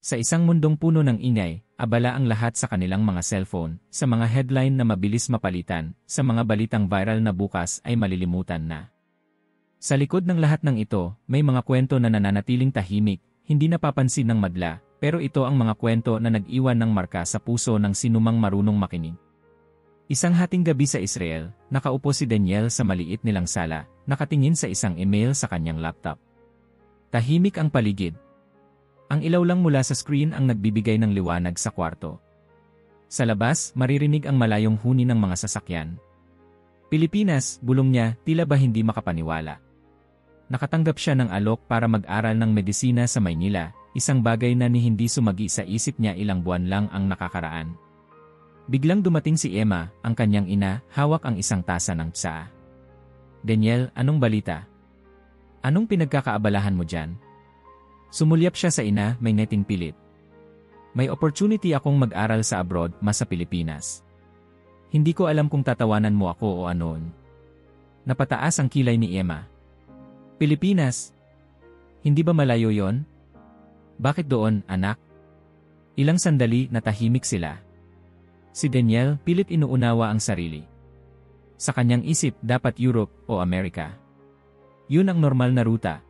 Sa isang mundong puno ng ingay, abala ang lahat sa kanilang mga cellphone, sa mga headline na mabilis mapalitan, sa mga balitang viral na bukas ay malilimutan na. Sa likod ng lahat ng ito, may mga kwento na nananatiling tahimik, hindi napapansin ng madla, pero ito ang mga kwento na nag-iwan ng marka sa puso ng sinumang marunong makinig. Isang hating gabi sa Israel, nakaupo si Daniel sa maliit nilang sala, nakatingin sa isang email sa kanyang laptop. Tahimik ang paligid. Ang ilaw lang mula sa screen ang nagbibigay ng liwanag sa kwarto. Sa labas, maririnig ang malayong huni ng mga sasakyan. Pilipinas, bulong niya, tila ba hindi makapaniwala. Nakatanggap siya ng alok para mag-aral ng medisina sa Maynila, isang bagay na ni hindi sumagi sa isip niya ilang buwan lang ang nakakaraan. Biglang dumating si Emma, ang kanyang ina, hawak ang isang tasa ng tsaa. Daniel, anong balita? Anong pinagkakaabalahan mo dyan? Sumulyap siya sa ina, may ngeting pilit. May opportunity akong mag-aral sa abroad, mas sa Pilipinas. Hindi ko alam kung tatawanan mo ako o anon. Napataas ang kilay ni Emma. Pilipinas? Hindi ba malayo yon? Bakit doon, anak? Ilang sandali, natahimik sila. Si Daniel, pilit inuunawa ang sarili. Sa kanyang isip, dapat Europe o Amerika. Yun ang normal na ruta.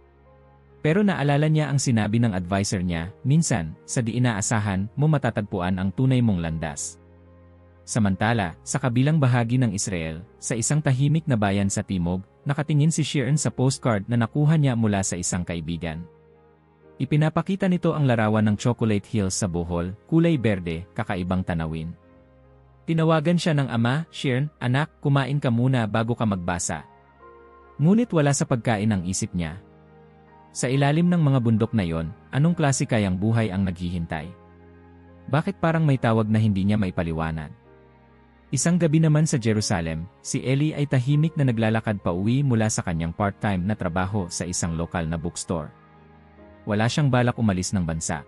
Pero naalala niya ang sinabi ng advisor niya, minsan, sa di inaasahan mo matatagpuan ang tunay mong landas. Samantala, sa kabilang bahagi ng Israel, sa isang tahimik na bayan sa timog, nakatingin si Sharon sa postcard na nakuha niya mula sa isang kaibigan. Ipinapakita nito ang larawan ng Chocolate Hills sa Bohol, kulay berde, kakaibang tanawin. Tinawagan siya ng ama, Sharon, anak, kumain ka muna bago ka magbasa. Ngunit wala sa pagkain ang isip niya. Sa ilalim ng mga bundok na yon, anong klase kayang buhay ang naghihintay? Bakit parang may tawag na hindi niya maipaliwanag? Isang gabi naman sa Jerusalem, si Ellie ay tahimik na naglalakad pa uwi mula sa kanyang part-time na trabaho sa isang lokal na bookstore. Wala siyang balak umalis ng bansa.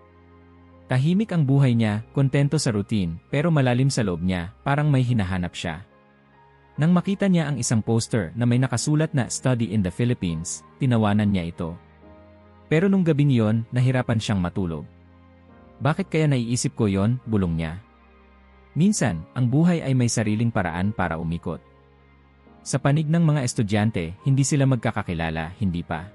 Tahimik ang buhay niya, kontento sa routine, pero malalim sa loob niya, parang may hinahanap siya. Nang makita niya ang isang poster na may nakasulat na Study in the Philippines, tinawanan niya ito. Pero nung gabing yon, nahirapan siyang matulog. Bakit kaya naiisip ko yon, bulong niya. Minsan, ang buhay ay may sariling paraan para umikot. Sa panig ng mga estudyante, hindi sila magkakakilala, hindi pa.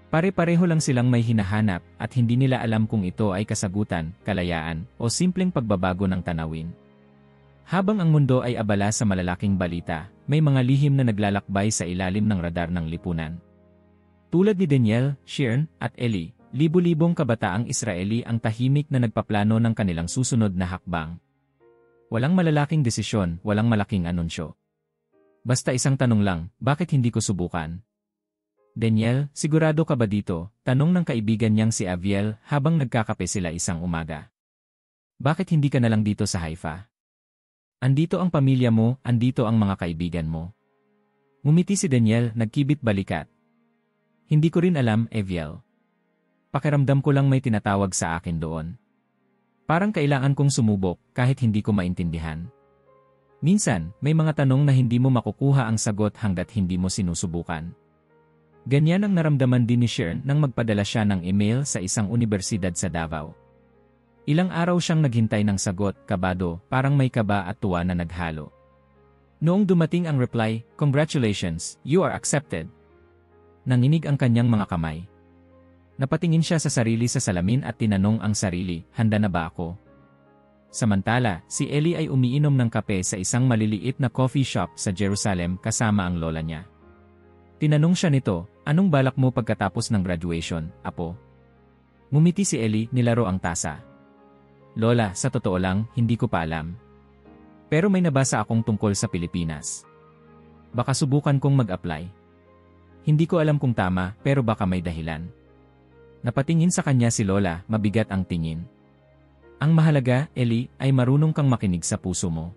Pare-pareho lang silang may hinahanap at hindi nila alam kung ito ay kasagutan, kalayaan, o simpleng pagbabago ng tanawin. Habang ang mundo ay abala sa malalaking balita, may mga lihim na naglalakbay sa ilalim ng radar ng lipunan. Tulad ni Daniel, Sharon, at Ellie, libu-libong kabataang Israeli ang tahimik na nagpaplano ng kanilang susunod na hakbang. Walang malalaking desisyon, walang malaking anunsyo. Basta isang tanong lang, bakit hindi ko subukan? Daniel, sigurado ka ba dito? Tanong ng kaibigan niyang si Aviel habang nagkakape sila isang umaga. Bakit hindi ka na lang dito sa Haifa? Andito ang pamilya mo, andito ang mga kaibigan mo. Ngumiti si Daniel, nagkibit balikat. Hindi ko rin alam, Aviel. Pakiramdam ko lang may tinatawag sa akin doon. Parang kailangan kong sumubok kahit hindi ko maintindihan. Minsan, may mga tanong na hindi mo makukuha ang sagot hanggat hindi mo sinusubukan. Ganyan ang naramdaman din ni Sharon nang magpadala siya ng email sa isang universidad sa Davao. Ilang araw siyang naghintay ng sagot, kabado, parang may kaba at tuwa na naghalo. Noong dumating ang reply, "Congratulations, you are accepted." Nanginig ang kanyang mga kamay. Napatingin siya sa sarili sa salamin at tinanong ang sarili, handa na ba ako? Samantala, si Ellie ay umiinom ng kape sa isang maliliit na coffee shop sa Jerusalem kasama ang lola niya. Tinanong siya nito, anong balak mo pagkatapos ng graduation, apo? Ngumiti si Ellie, nilaro ang tasa. Lola, sa totoo lang, hindi ko pa alam. Pero may nabasa akong tungkol sa Pilipinas. Baka subukan kong mag-apply. Hindi ko alam kung tama, pero baka may dahilan. Napatingin sa kanya si Lola, mabigat ang tingin. Ang mahalaga, Ellie, ay marunong kang makinig sa puso mo.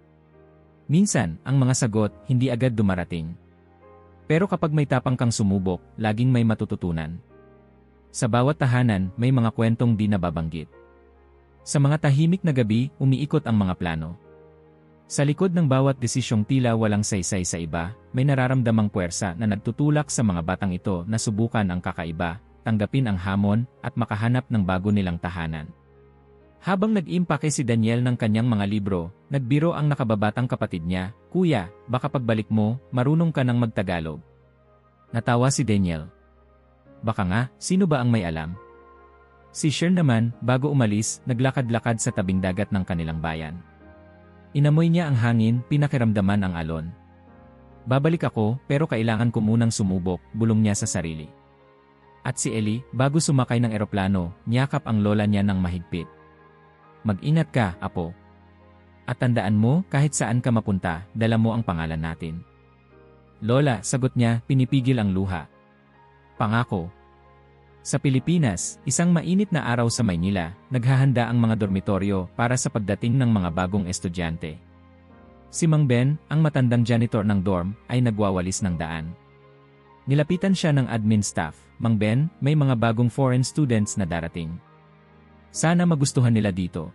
Minsan, ang mga sagot, hindi agad dumarating. Pero kapag may tapang kang sumubok, laging may matututunan. Sa bawat tahanan, may mga kwentong di nababanggit. Sa mga tahimik na gabi, umiikot ang mga plano. Sa likod ng bawat desisyong tila walang saysay sa iba, may nararamdamang puwersa na nagtutulak sa mga batang ito na subukan ang kakaiba, tanggapin ang hamon, at makahanap ng bago nilang tahanan. Habang nag-impake si Daniel ng kanyang mga libro, nagbiro ang nakababatang kapatid niya, "Kuya, baka pagbalik mo, marunong ka ng magtagalog." Natawa si Daniel. "Baka nga, sino ba ang may alam?" Si Shern naman, bago umalis, naglakad-lakad sa tabing dagat ng kanilang bayan. Inamoy niya ang hangin, pinakiramdaman ang alon. "Babalik ako, pero kailangan ko munang sumubok," bulong niya sa sarili. At si Ellie, bago sumakay ng eroplano, niyakap ang lola niya ng mahigpit. "Mag-ingat ka, apo. At tandaan mo, kahit saan ka mapunta, dala mo ang pangalan natin." "Lola," sagot niya, pinipigil ang luha. "Pangako." Sa Pilipinas, isang mainit na araw sa Maynila, naghahanda ang mga dormitoryo para sa pagdating ng mga bagong estudyante. Si Mang Ben, ang matandang janitor ng dorm, ay nagwawalis ng daan. Nilapitan siya ng admin staff. "Mang Ben, may mga bagong foreign students na darating. Sana magustuhan nila dito."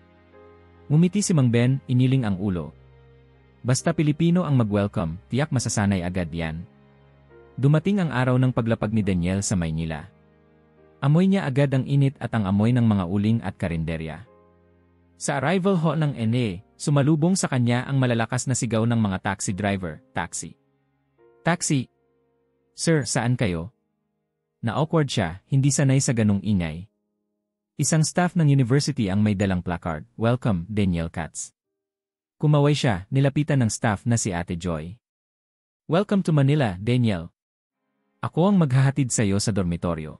Ngumiti si Mang Ben, iniling ang ulo. "Basta Pilipino ang mag-welcome, tiyak masasanay agad yan." Dumating ang araw ng paglapag ni Daniel sa Maynila. Amoy niya agad ang init at ang amoy ng mga uling at karinderya. Sa arrival hall ng NA, sumalubong sa kanya ang malalakas na sigaw ng mga taxi driver, "Taxi! Taxi! Sir, saan kayo?" Na-awkward siya, hindi sanay sa ganung ingay. Isang staff ng university ang may dalang placard, "Welcome, Daniel Katz." Kumaway siya, nilapitan ng staff na si Ate Joy. "Welcome to Manila, Daniel. Ako ang maghahatid sa iyo sa dormitoryo."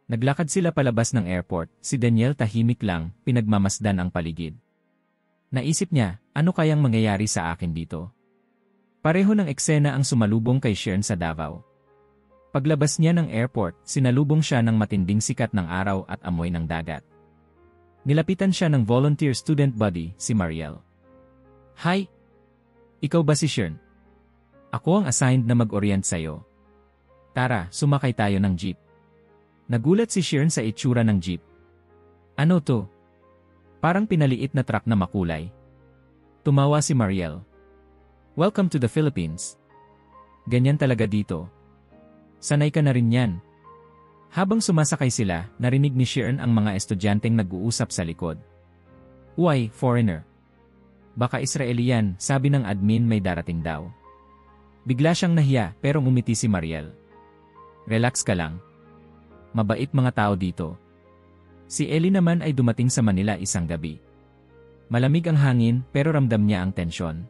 Naglakad sila palabas ng airport, si Daniel tahimik lang, pinagmamasdan ang paligid. Naisip niya, ano kayang mangyayari sa akin dito? Pareho ng eksena ang sumalubong kay Shern sa Davao. Paglabas niya ng airport, sinalubong siya ng matinding sikat ng araw at amoy ng dagat. Nilapitan siya ng volunteer student body, si Mariel. "Hi! Ikaw ba si Shern? Ako ang assigned na mag-orient sa'yo. Tara, sumakay tayo ng jeep." Nagulat si Shern sa itsura ng jeep. "Ano to? Parang pinaliit na truck na makulay." Tumawa si Mariel. "Welcome to the Philippines. Ganyan talaga dito. Sanay ka na rin yan." Habang sumasakay sila, narinig ni Shern ang mga estudyanteng nag-uusap sa likod. "Uy, foreigner. Baka Israeli yan," sabi ng admin, "may darating daw." Bigla siyang nahiya, pero ngumiti si Mariel. "Relax ka lang. Mabait mga tao dito." Si Ellie naman ay dumating sa Manila isang gabi. Malamig ang hangin, pero ramdam niya ang tensyon.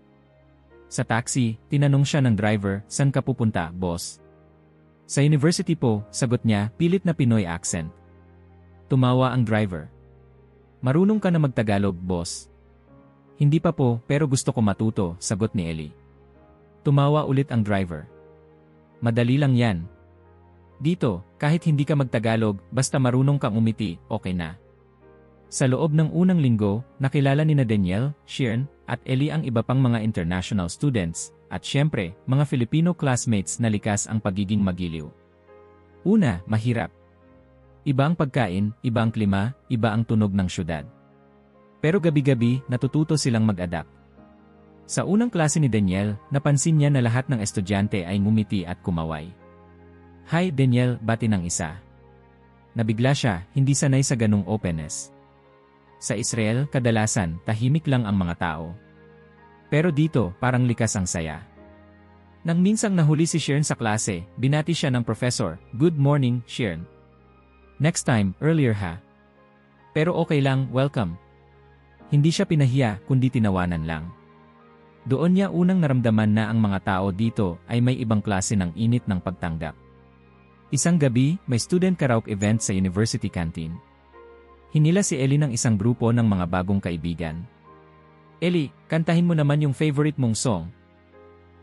Sa taxi, tinanong siya ng driver, "Saan ka pupunta, boss?" "Sa university po," sagot niya, pilit na Pinoy accent. Tumawa ang driver. "Marunong ka na magtagalog, boss?" "Hindi pa po, pero gusto ko matuto," sagot ni Ellie. Tumawa ulit ang driver. "Madali lang yan. Dito, kahit hindi ka magtagalog, basta marunong kang umiti, okay na." Sa loob ng unang linggo, nakilala ni Daniel, Shern, at Ellie ang iba pang mga international students, at syempre, mga Filipino classmates na likas ang pagiging magiliw. Una, mahirap. Iba ang pagkain, iba ang klima, iba ang tunog ng syudad. Pero gabi-gabi, natututo silang mag-adapt. Sa unang klase ni Daniel, napansin niya na lahat ng estudyante ay ngumiti at kumaway. "Hi, Daniel," bati ng isa. Nabigla siya, hindi sanay sa ganung openness. Sa Israel, kadalasan, tahimik lang ang mga tao. Pero dito, parang likas ang saya. Nang minsang nahuli si Shern sa klase, binati siya ng professor, "Good morning, Shern. Next time, earlier ha." "Pero okay lang, welcome." Hindi siya pinahiya, kundi tinawanan lang. Doon niya unang naramdaman na ang mga tao dito ay may ibang klase ng init ng pagtanggap. Isang gabi, may student karaoke event sa university canteen. Hinila si Ellie ng isang grupo ng mga bagong kaibigan. "Ellie, kantahin mo naman yung favorite mong song."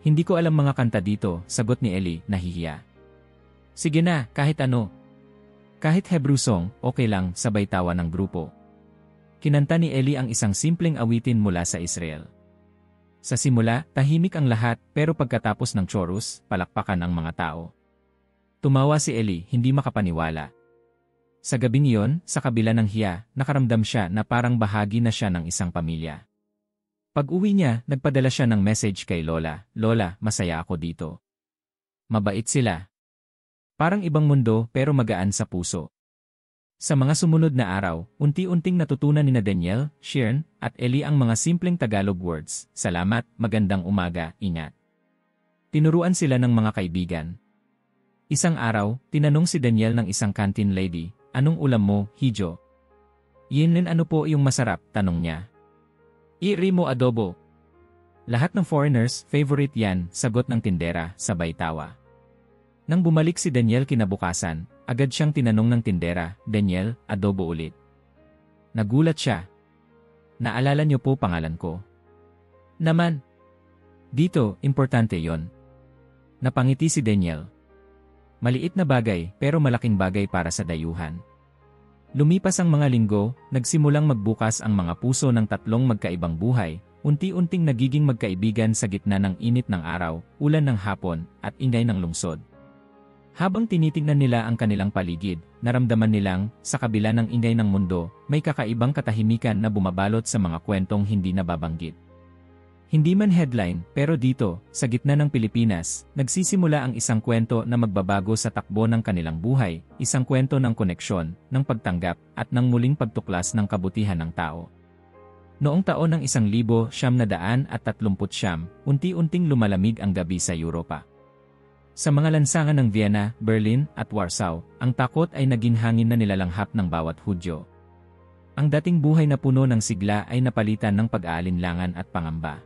"Hindi ko alam mga kanta dito," sagot ni Ellie, nahihiya. "Sige na, kahit ano." "Kahit Hebrew song, okay lang," sabay tawa ng grupo. Kinanta ni Ellie ang isang simpleng awitin mula sa Israel. Sa simula, tahimik ang lahat, pero pagkatapos ng chorus, palakpakan ang mga tao. Tumawa si Ellie, hindi makapaniwala. Sa gabing iyon, sa kabila ng hiya, nakaramdam siya na parang bahagi na siya ng isang pamilya. Pag-uwi niya, nagpadala siya ng message kay Lola, "Lola, masaya ako dito. Mabait sila. Parang ibang mundo pero magaan sa puso." Sa mga sumunod na araw, unti-unting natutunan ni Daniel, Shern, at Ellie ang mga simpleng Tagalog words, salamat, magandang umaga, ingat. Tinuruan sila ng mga kaibigan. Isang araw, tinanong si Daniel ng isang canteen lady, anong ulam mo, Hijo? Yinlin ano po yung masarap, tanong niya. Iri mo adobo. Lahat ng foreigners, favorite yan, sagot ng tindera, sabay tawa. Nang bumalik si Daniel kinabukasan, agad siyang tinanong ng tindera, Daniel, adobo ulit. Nagulat siya. Naalala niyo po pangalan ko? Naman. Dito, importante yon. Napangiti si Daniel. Maliit na bagay pero malaking bagay para sa dayuhan. Lumipas ang mga linggo, nagsimulang magbukas ang mga puso ng tatlong magkaibang buhay, unti-unting nagiging magkaibigan sa gitna ng init ng araw, ulan ng hapon, at ingay ng lungsod. Habang tinitingnan nila ang kanilang paligid, naramdaman nilang, sa kabila ng ingay ng mundo, may kakaibang katahimikan na bumabalot sa mga kwentong hindi nababanggit. Hindi man headline, pero dito, sa gitna ng Pilipinas, nagsisimula ang isang kwento na magbabago sa takbo ng kanilang buhay, isang kwento ng koneksyon, ng pagtanggap, at ng muling pagtuklas ng kabutihan ng tao. Noong taon ng 1939, unti-unting lumalamig ang gabi sa Europa. Sa mga lansangan ng Vienna, Berlin, at Warsaw, ang takot ay naging hangin na nilalanghap ng bawat Hudyo. Ang dating buhay na puno ng sigla ay napalitan ng pag-aalinlangan at pangamba.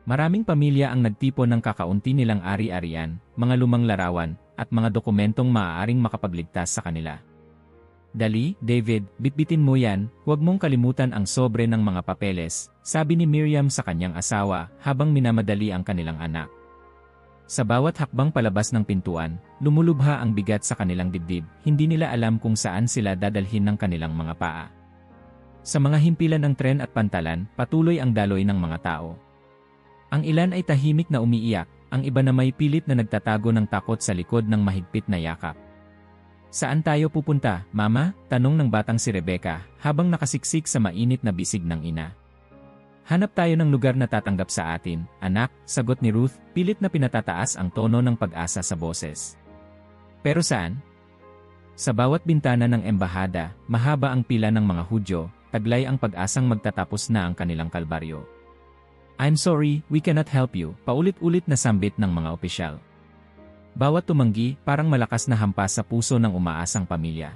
Maraming pamilya ang nagtipon ng kakaunti nilang ari-arian, mga lumang larawan, at mga dokumentong maaaring makapagligtas sa kanila. Dali, David, bitbitin mo yan, huwag mong kalimutan ang sobre ng mga papeles, sabi ni Miriam sa kanyang asawa habang minamadali ang kanilang anak. Sa bawat hakbang palabas ng pintuan, lumulubha ang bigat sa kanilang dibdib, hindi nila alam kung saan sila dadalhin ng kanilang mga paa. Sa mga himpilan ng tren at pantalan, patuloy ang daloy ng mga tao. Ang ilan ay tahimik na umiiyak, ang iba na may pilit na nagtatago ng takot sa likod ng mahigpit na yakap. Saan tayo pupunta, Mama? Tanong ng batang si Rebecca habang nakasiksik sa mainit na bisig ng ina. Hanap tayo ng lugar na tatanggap sa atin, anak, sagot ni Ruth, pilit na pinatataas ang tono ng pag-asa sa boses. Pero saan? Sa bawat bintana ng embahada, mahaba ang pila ng mga Hudyo, taglay ang pag-asang magtatapos na ang kanilang kalbaryo. I'm sorry, we cannot help you, paulit-ulit na sambit ng mga opisyal. Bawat tumanggi, parang malakas na hampas sa puso ng umaasang pamilya.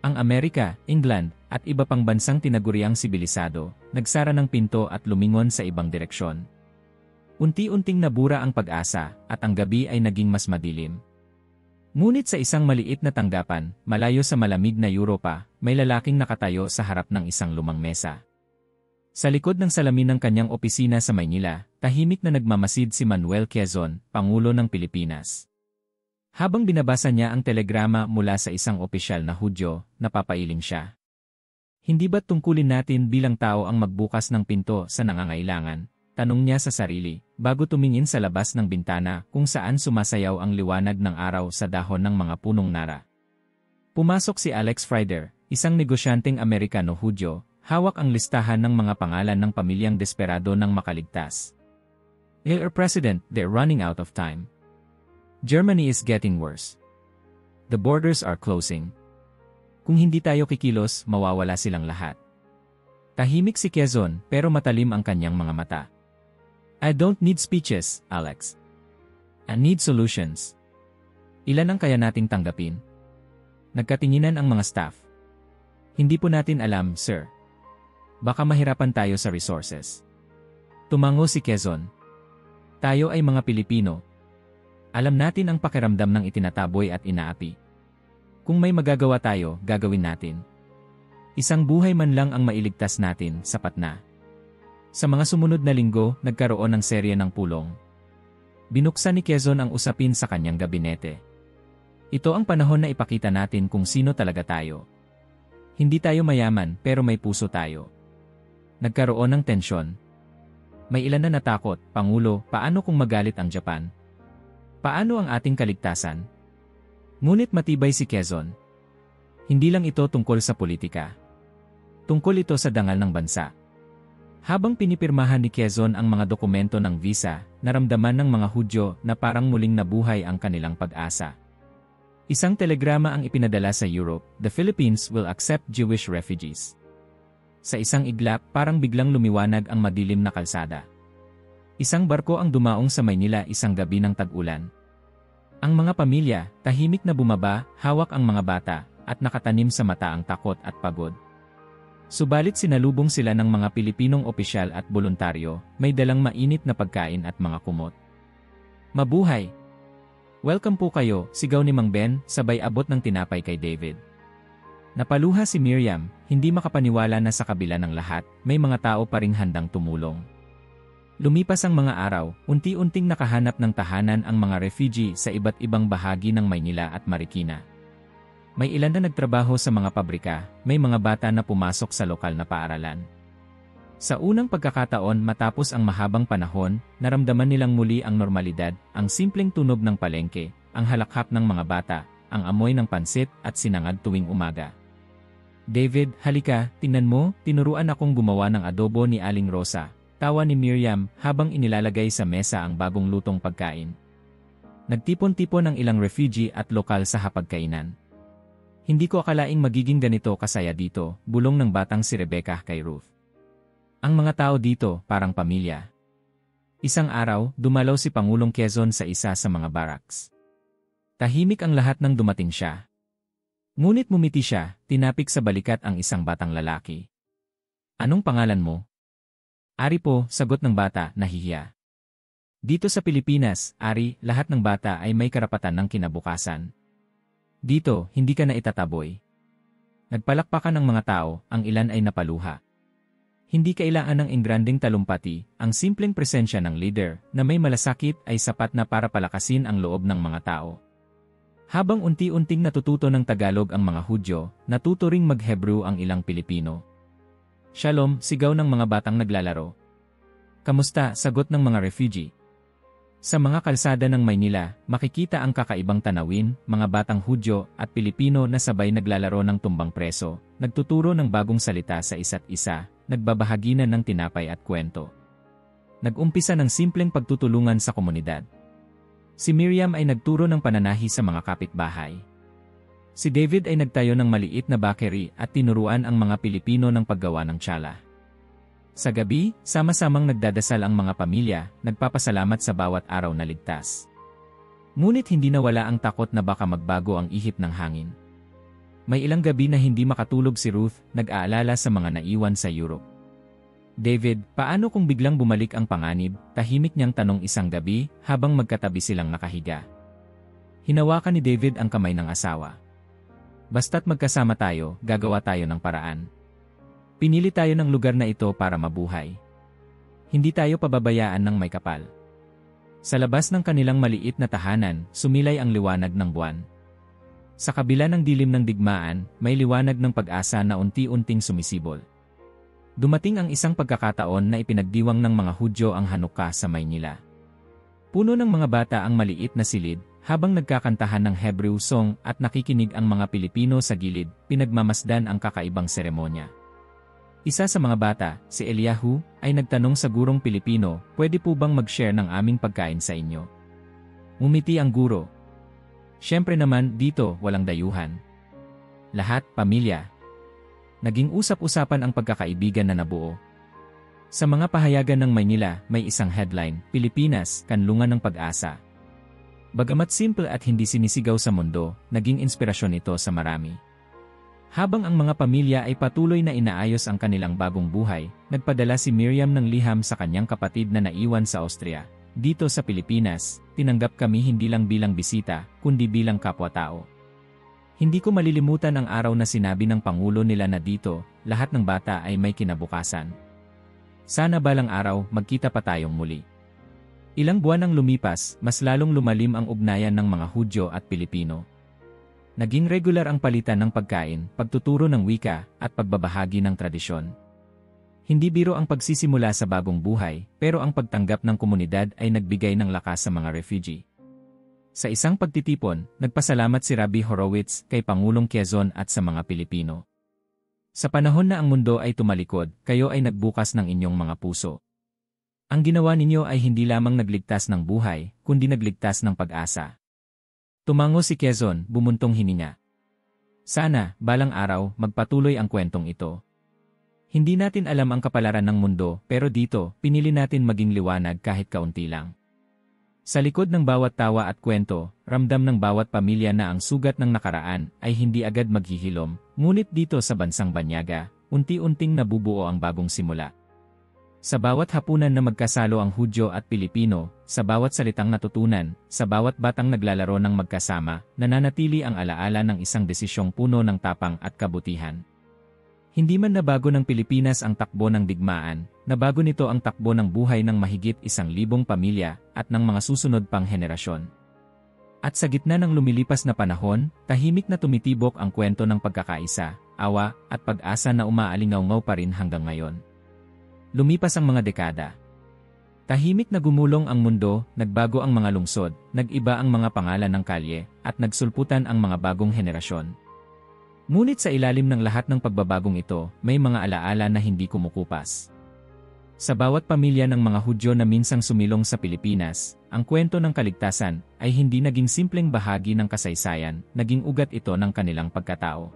Ang Amerika, England, at iba pang bansang tinaguriang sibilisado, nagsara ng pinto at lumingon sa ibang direksyon. Unti-unting nabura ang pag-asa, at ang gabi ay naging mas madilim. Ngunit sa isang maliit na tanggapan, malayo sa malamig na Europa, may lalaking nakatayo sa harap ng isang lumang mesa. Sa likod ng salamin ng kanyang opisina sa Maynila, tahimik na nagmamasid si Manuel Quezon, Pangulo ng Pilipinas. Habang binabasa niya ang telegrama mula sa isang opisyal na Hudyo, napapailing siya. Hindi ba't tungkulin natin bilang tao ang magbukas ng pinto sa nangangailangan? Tanong niya sa sarili, bago tumingin sa labas ng bintana kung saan sumasayaw ang liwanag ng araw sa dahon ng mga punong nara. Pumasok si Alex Frieder, isang negosyanteng Amerikano Hudyo, hawak ang listahan ng mga pangalan ng pamilyang desperado ng makaligtas. Mr. President, they're running out of time. Germany is getting worse. The borders are closing. Kung hindi tayo kikilos, mawawala silang lahat. Tahimik si Quezon, pero matalim ang kanyang mga mata. I don't need speeches, Alex. I need solutions. Ilan ang kaya nating tanggapin? Nagkatinginan ang mga staff. Hindi po natin alam, sir. Baka mahirapan tayo sa resources. Tumango si Quezon. Tayo ay mga Pilipino. Alam natin ang pakiramdam ng itinataboy at inaapi. Kung may magagawa tayo, gagawin natin. Isang buhay man lang ang mailigtas natin, sapat na. Sa mga sumunod na linggo, nagkaroon ng serye ng pulong. Binuksan ni Quezon ang usapin sa kanyang gabinete. Ito ang panahon na ipakita natin kung sino talaga tayo. Hindi tayo mayaman, pero may puso tayo. Nagkaroon ng tensyon. May ilan na natakot, Pangulo, paano kung magalit ang Japan? Paano ang ating kaligtasan? Ngunit matibay si Quezon. Hindi lang ito tungkol sa politika. Tungkol ito sa dangal ng bansa. Habang pinipirmahan ni Quezon ang mga dokumento ng visa, naramdaman ng mga Hudyo na parang muling nabuhay ang kanilang pag-asa. Isang telegrama ang ipinadala sa Europe, the Philippines will accept Jewish refugees. Sa isang iglap, parang biglang lumiwanag ang madilim na kalsada. Isang barko ang dumaong sa Maynila isang gabi ng tag-ulan. Ang mga pamilya, tahimik na bumaba, hawak ang mga bata, at nakatanim sa mata ang takot at pagod. Subalit sinalubong sila ng mga Pilipinong opisyal at voluntaryo, may dalang mainit na pagkain at mga kumot. Mabuhay! Welcome po kayo, sigaw ni Mang Ben, sabay abot ng tinapay kay David. Napaluha si Miriam, hindi makapaniwala na sa kabila ng lahat, may mga tao pa ring handang tumulong. Lumipas ang mga araw, unti-unting nakahanap ng tahanan ang mga refugee sa iba't ibang bahagi ng Maynila at Marikina. May ilan na nagtrabaho sa mga pabrika, may mga bata na pumasok sa lokal na paaralan. Sa unang pagkakataon matapos ang mahabang panahon, naramdaman nilang muli ang normalidad, ang simpleng tunog ng palengke, ang halakhak ng mga bata, ang amoy ng pansit at sinangag tuwing umaga. David, halika, tingnan mo, tinuruan akong gumawa ng adobo ni Aling Rosa, tawa ni Miriam habang inilalagay sa mesa ang bagong lutong pagkain. Nagtipon-tipon ang ilang refugee at lokal sa hapagkainan. Hindi ko akalaing magiging ganito kasaya dito, bulong ng batang si Rebecca kay Ruth. Ang mga tao dito, parang pamilya. Isang araw, dumalaw si Pangulong Quezon sa isa sa mga barracks. Tahimik ang lahat nang dumating siya. Ngunit mumiti siya, tinapik sa balikat ang isang batang lalaki. Anong pangalan mo? Ari po, sagot ng bata, nahihiya. Dito sa Pilipinas, Ari, lahat ng bata ay may karapatan ng kinabukasan. Dito, hindi ka na itataboy. Nagpalakpakan ng mga tao, ang ilan ay napaluha. Hindi kailangan ng engranding talumpati, ang simpleng presensya ng leader na may malasakit ay sapat na para palakasin ang loob ng mga tao. Habang unti-unting natututo ng Tagalog ang mga Hudyo, natuto ring mag-Hebrew ang ilang Pilipino. Shalom, sigaw ng mga batang naglalaro. Kamusta, sagot ng mga refugee. Sa mga kalsada ng Maynila, makikita ang kakaibang tanawin, mga batang Hudyo at Pilipino na sabay naglalaro ng tumbang preso, nagtuturo ng bagong salita sa isa't isa, nagbabahagi na ng tinapay at kwento. Nag-umpisa ng simpleng pagtutulungan sa komunidad. Si Miriam ay nagturo ng pananahi sa mga kapitbahay. Si David ay nagtayo ng maliit na bakery at tinuruan ang mga Pilipino ng paggawa ng tsala. Sa gabi, sama-samang nagdadasal ang mga pamilya, nagpapasalamat sa bawat araw na ligtas. Ngunit hindi nawala ang takot na baka magbago ang ihip ng hangin. May ilang gabi na hindi makatulog si Ruth, nag-aalala sa mga naiwan sa Europe. David, paano kung biglang bumalik ang panganib? Tahimik niyang tanong isang gabi, habang magkatabi silang nakahiga. Hinawakan ni David ang kamay ng asawa. Basta't magkasama tayo, gagawa tayo ng paraan. Pinili tayo ng lugar na ito para mabuhay. Hindi tayo pababayaan ng may kapal. Sa labas ng kanilang maliit na tahanan, sumilay ang liwanag ng buwan. Sa kabila ng dilim ng digmaan, may liwanag ng pag-asa na unti-unting sumisibol. Dumating ang isang pagkakataon na ipinagdiwang ng mga Hudyo ang Hanukkah sa Maynila. Puno ng mga bata ang maliit na silid, habang nagkakantahan ng Hebrew song at nakikinig ang mga Pilipino sa gilid, pinagmamasdan ang kakaibang seremonya. Isa sa mga bata, si Eliahu, ay nagtanong sa gurong Pilipino, pwede po bang mag-share ng aming pagkain sa inyo? Ngumiti ang guro. Siyempre naman, dito, walang dayuhan. Lahat, pamilya. Naging usap-usapan ang pagkakaibigan na nabuo. Sa mga pahayagan ng Maynila, may isang headline, Pilipinas, Kanlungan ng Pag-asa. Bagamat simple at hindi sinisigaw sa mundo, naging inspirasyon ito sa marami. Habang ang mga pamilya ay patuloy na inaayos ang kanilang bagong buhay, nagpadala si Miriam ng liham sa kanyang kapatid na naiwan sa Austria. Dito sa Pilipinas, tinanggap kami hindi lang bilang bisita, kundi bilang kapwa-tao. Hindi ko malilimutan ang araw na sinabi ng Pangulo nila na dito, lahat ng bata ay may kinabukasan. Sana balang araw, magkita pa tayong muli. Ilang buwan ang lumipas, mas lalong lumalim ang ugnayan ng mga Hudyo at Pilipino. Naging regular ang palitan ng pagkain, pagtuturo ng wika, at pagbabahagi ng tradisyon. Hindi biro ang pagsisimula sa bagong buhay, pero ang pagtanggap ng komunidad ay nagbigay ng lakas sa mga refugee. Sa isang pagtitipon, nagpasalamat si Rabbi Horowitz kay Pangulong Quezon at sa mga Pilipino. Sa panahon na ang mundo ay tumalikod, kayo ay nagbukas ng inyong mga puso. Ang ginawa ninyo ay hindi lamang nagligtas ng buhay, kundi nagligtas ng pag-asa. Tumango si Quezon, bumuntong hininga. Sana, balang araw, magpatuloy ang kwentong ito. Hindi natin alam ang kapalaran ng mundo, pero dito, pinili natin maging liwanag kahit kaunti lang. Sa likod ng bawat tawa at kwento, ramdam ng bawat pamilya na ang sugat ng nakaraan ay hindi agad maghihilom, ngunit dito sa bansang Banyaga, unti-unting nabubuo ang bagong simula. Sa bawat hapunan na magkasalo ang Hudyo at Pilipino, sa bawat salitang natutunan, sa bawat batang naglalaro ng magkasama, nananatili ang alaala ng isang desisyong puno ng tapang at kabutihan. Hindi man nabago ng Pilipinas ang takbo ng digmaan, nabago nito ang takbo ng buhay ng mahigit 1,000 pamilya at ng mga susunod pang henerasyon. At sa gitna ng lumilipas na panahon, tahimik na tumitibok ang kwento ng pagkakaisa, awa, at pag-asa na umaalingaw-ngaw pa rin hanggang ngayon. Lumipas ang mga dekada. Tahimik na gumulong ang mundo, nagbago ang mga lungsod, nag-iba ang mga pangalan ng kalye, at nagsulputan ang mga bagong henerasyon. Ngunit sa ilalim ng lahat ng pagbabagong ito, may mga alaala na hindi kumukupas. Sa bawat pamilya ng mga Hudyo na minsang sumilong sa Pilipinas, ang kwento ng kaligtasan ay hindi naging simpleng bahagi ng kasaysayan, naging ugat ito ng kanilang pagkatao.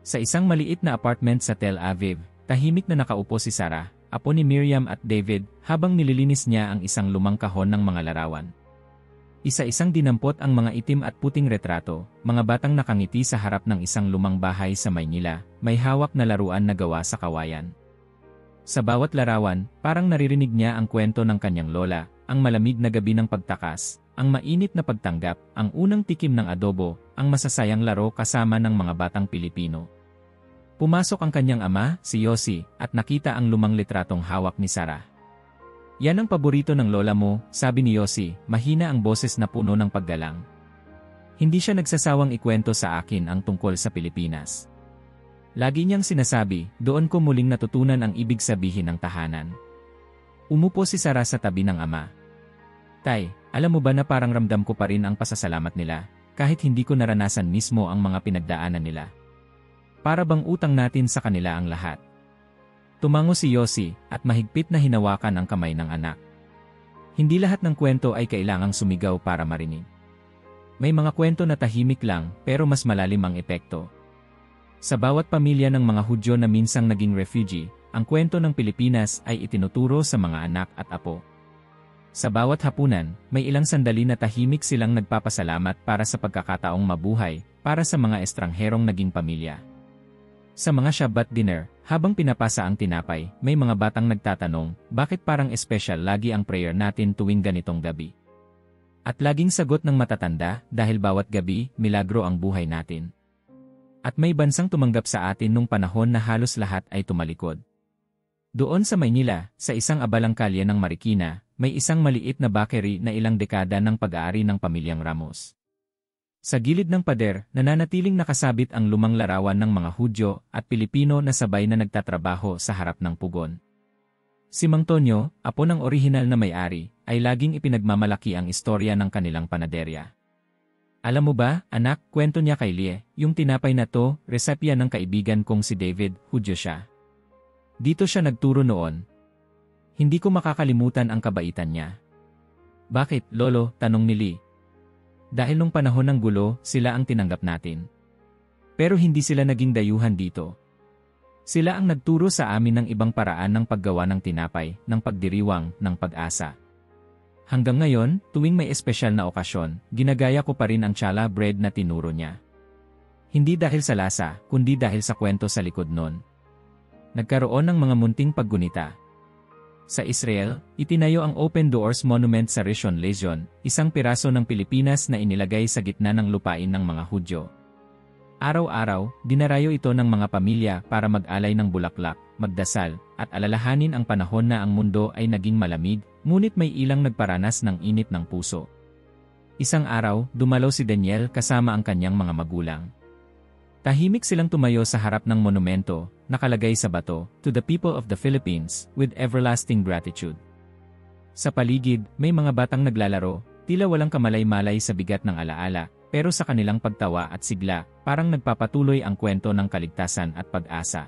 Sa isang maliit na apartment sa Tel Aviv, tahimik na nakaupo si Sarah, apo ni Miriam at David, habang nililinis niya ang isang lumang kahon ng mga larawan. Isa-isang dinampot ang mga itim at puting retrato, mga batang nakangiti sa harap ng isang lumang bahay sa Maynila, may hawak na laruan na gawa sa kawayan. Sa bawat larawan, parang naririnig niya ang kwento ng kanyang lola, ang malamig na gabi ng pagtakas, ang mainit na pagtanggap, ang unang tikim ng adobo, ang masasayang laro kasama ng mga batang Pilipino. Pumasok ang kanyang ama, si Yossi, at nakita ang lumang litratong hawak ni Sarah. Yan ang paborito ng lola mo, sabi ni Yossi, mahina ang boses na puno ng paggalang. Hindi siya nagsasawang ikwento sa akin ang tungkol sa Pilipinas. Lagi niyang sinasabi, doon ko muling natutunan ang ibig sabihin ng tahanan. Umupo si Sarah sa tabi ng ama. Tay, alam mo ba na parang ramdam ko pa rin ang pasasalamat nila, kahit hindi ko naranasan mismo ang mga pinagdaanan nila. Para bang utang natin sa kanila ang lahat. Tumango si Yossi at mahigpit na hinawakan ang kamay ng anak. Hindi lahat ng kwento ay kailangang sumigaw para marinig. May mga kwento na tahimik lang pero mas malalim ang epekto. Sa bawat pamilya ng mga Hudyo na minsang naging refugee, ang kwento ng Pilipinas ay itinuturo sa mga anak at apo. Sa bawat hapunan, may ilang sandali na tahimik silang nagpapasalamat para sa pagkakataong mabuhay, para sa mga estrangherong naging pamilya. Sa mga Shabbat dinner, habang pinapasa ang tinapay, may mga batang nagtatanong, bakit parang espesyal lagi ang prayer natin tuwing ganitong gabi? At laging sagot ng matatanda, dahil bawat gabi, milagro ang buhay natin. At may bansang tumanggap sa atin nung panahon na halos lahat ay tumalikod. Doon sa Maynila, sa isang abalang kalye ng Marikina, may isang maliit na bakery na ilang dekada ng pag-aari ng pamilyang Ramos. Sa gilid ng pader, nananatiling nakasabit ang lumang larawan ng mga Hudyo at Pilipino na sabay na nagtatrabaho sa harap ng pugon. Si Mang Tonyo, apo ng orihinal na may-ari, ay laging ipinagmamalaki ang istorya ng kanilang panaderya. Alam mo ba, anak, kwento niya kay Lie, yung tinapay na to, resepya ng kaibigan kong si David, Hudyo siya. Dito siya nagturo noon. Hindi ko makakalimutan ang kabaitan niya. Bakit, Lolo? Tanong ni Lie. Dahil nung panahon ng gulo, sila ang tinanggap natin. Pero hindi sila naging dayuhan dito. Sila ang nagturo sa amin ng ibang paraan ng paggawa ng tinapay, ng pagdiriwang, ng pag-asa. Hanggang ngayon, tuwing may espesyal na okasyon, ginagaya ko pa rin ang challah bread na tinuro niya. Hindi dahil sa lasa, kundi dahil sa kwento sa likod nun. Nagkaroon ng mga munting paggunita. Sa Israel, itinayo ang Open Doors Monument sa Rishon LeZion, isang piraso ng Pilipinas na inilagay sa gitna ng lupain ng mga Hudyo. Araw-araw, dinarayo ito ng mga pamilya para mag-alay ng bulaklak, magdasal, at alalahanin ang panahon na ang mundo ay naging malamig, ngunit may ilang nagparanas ng init ng puso. Isang araw, dumalaw si Daniel kasama ang kanyang mga magulang. Tahimik silang tumayo sa harap ng monumento, nakalagay sa bato, "To the people of the Philippines, with everlasting gratitude." Sa paligid, may mga batang naglalaro, tila walang kamalay-malay sa bigat ng alaala, pero sa kanilang pagtawa at sigla, parang nagpapatuloy ang kwento ng kaligtasan at pag-asa.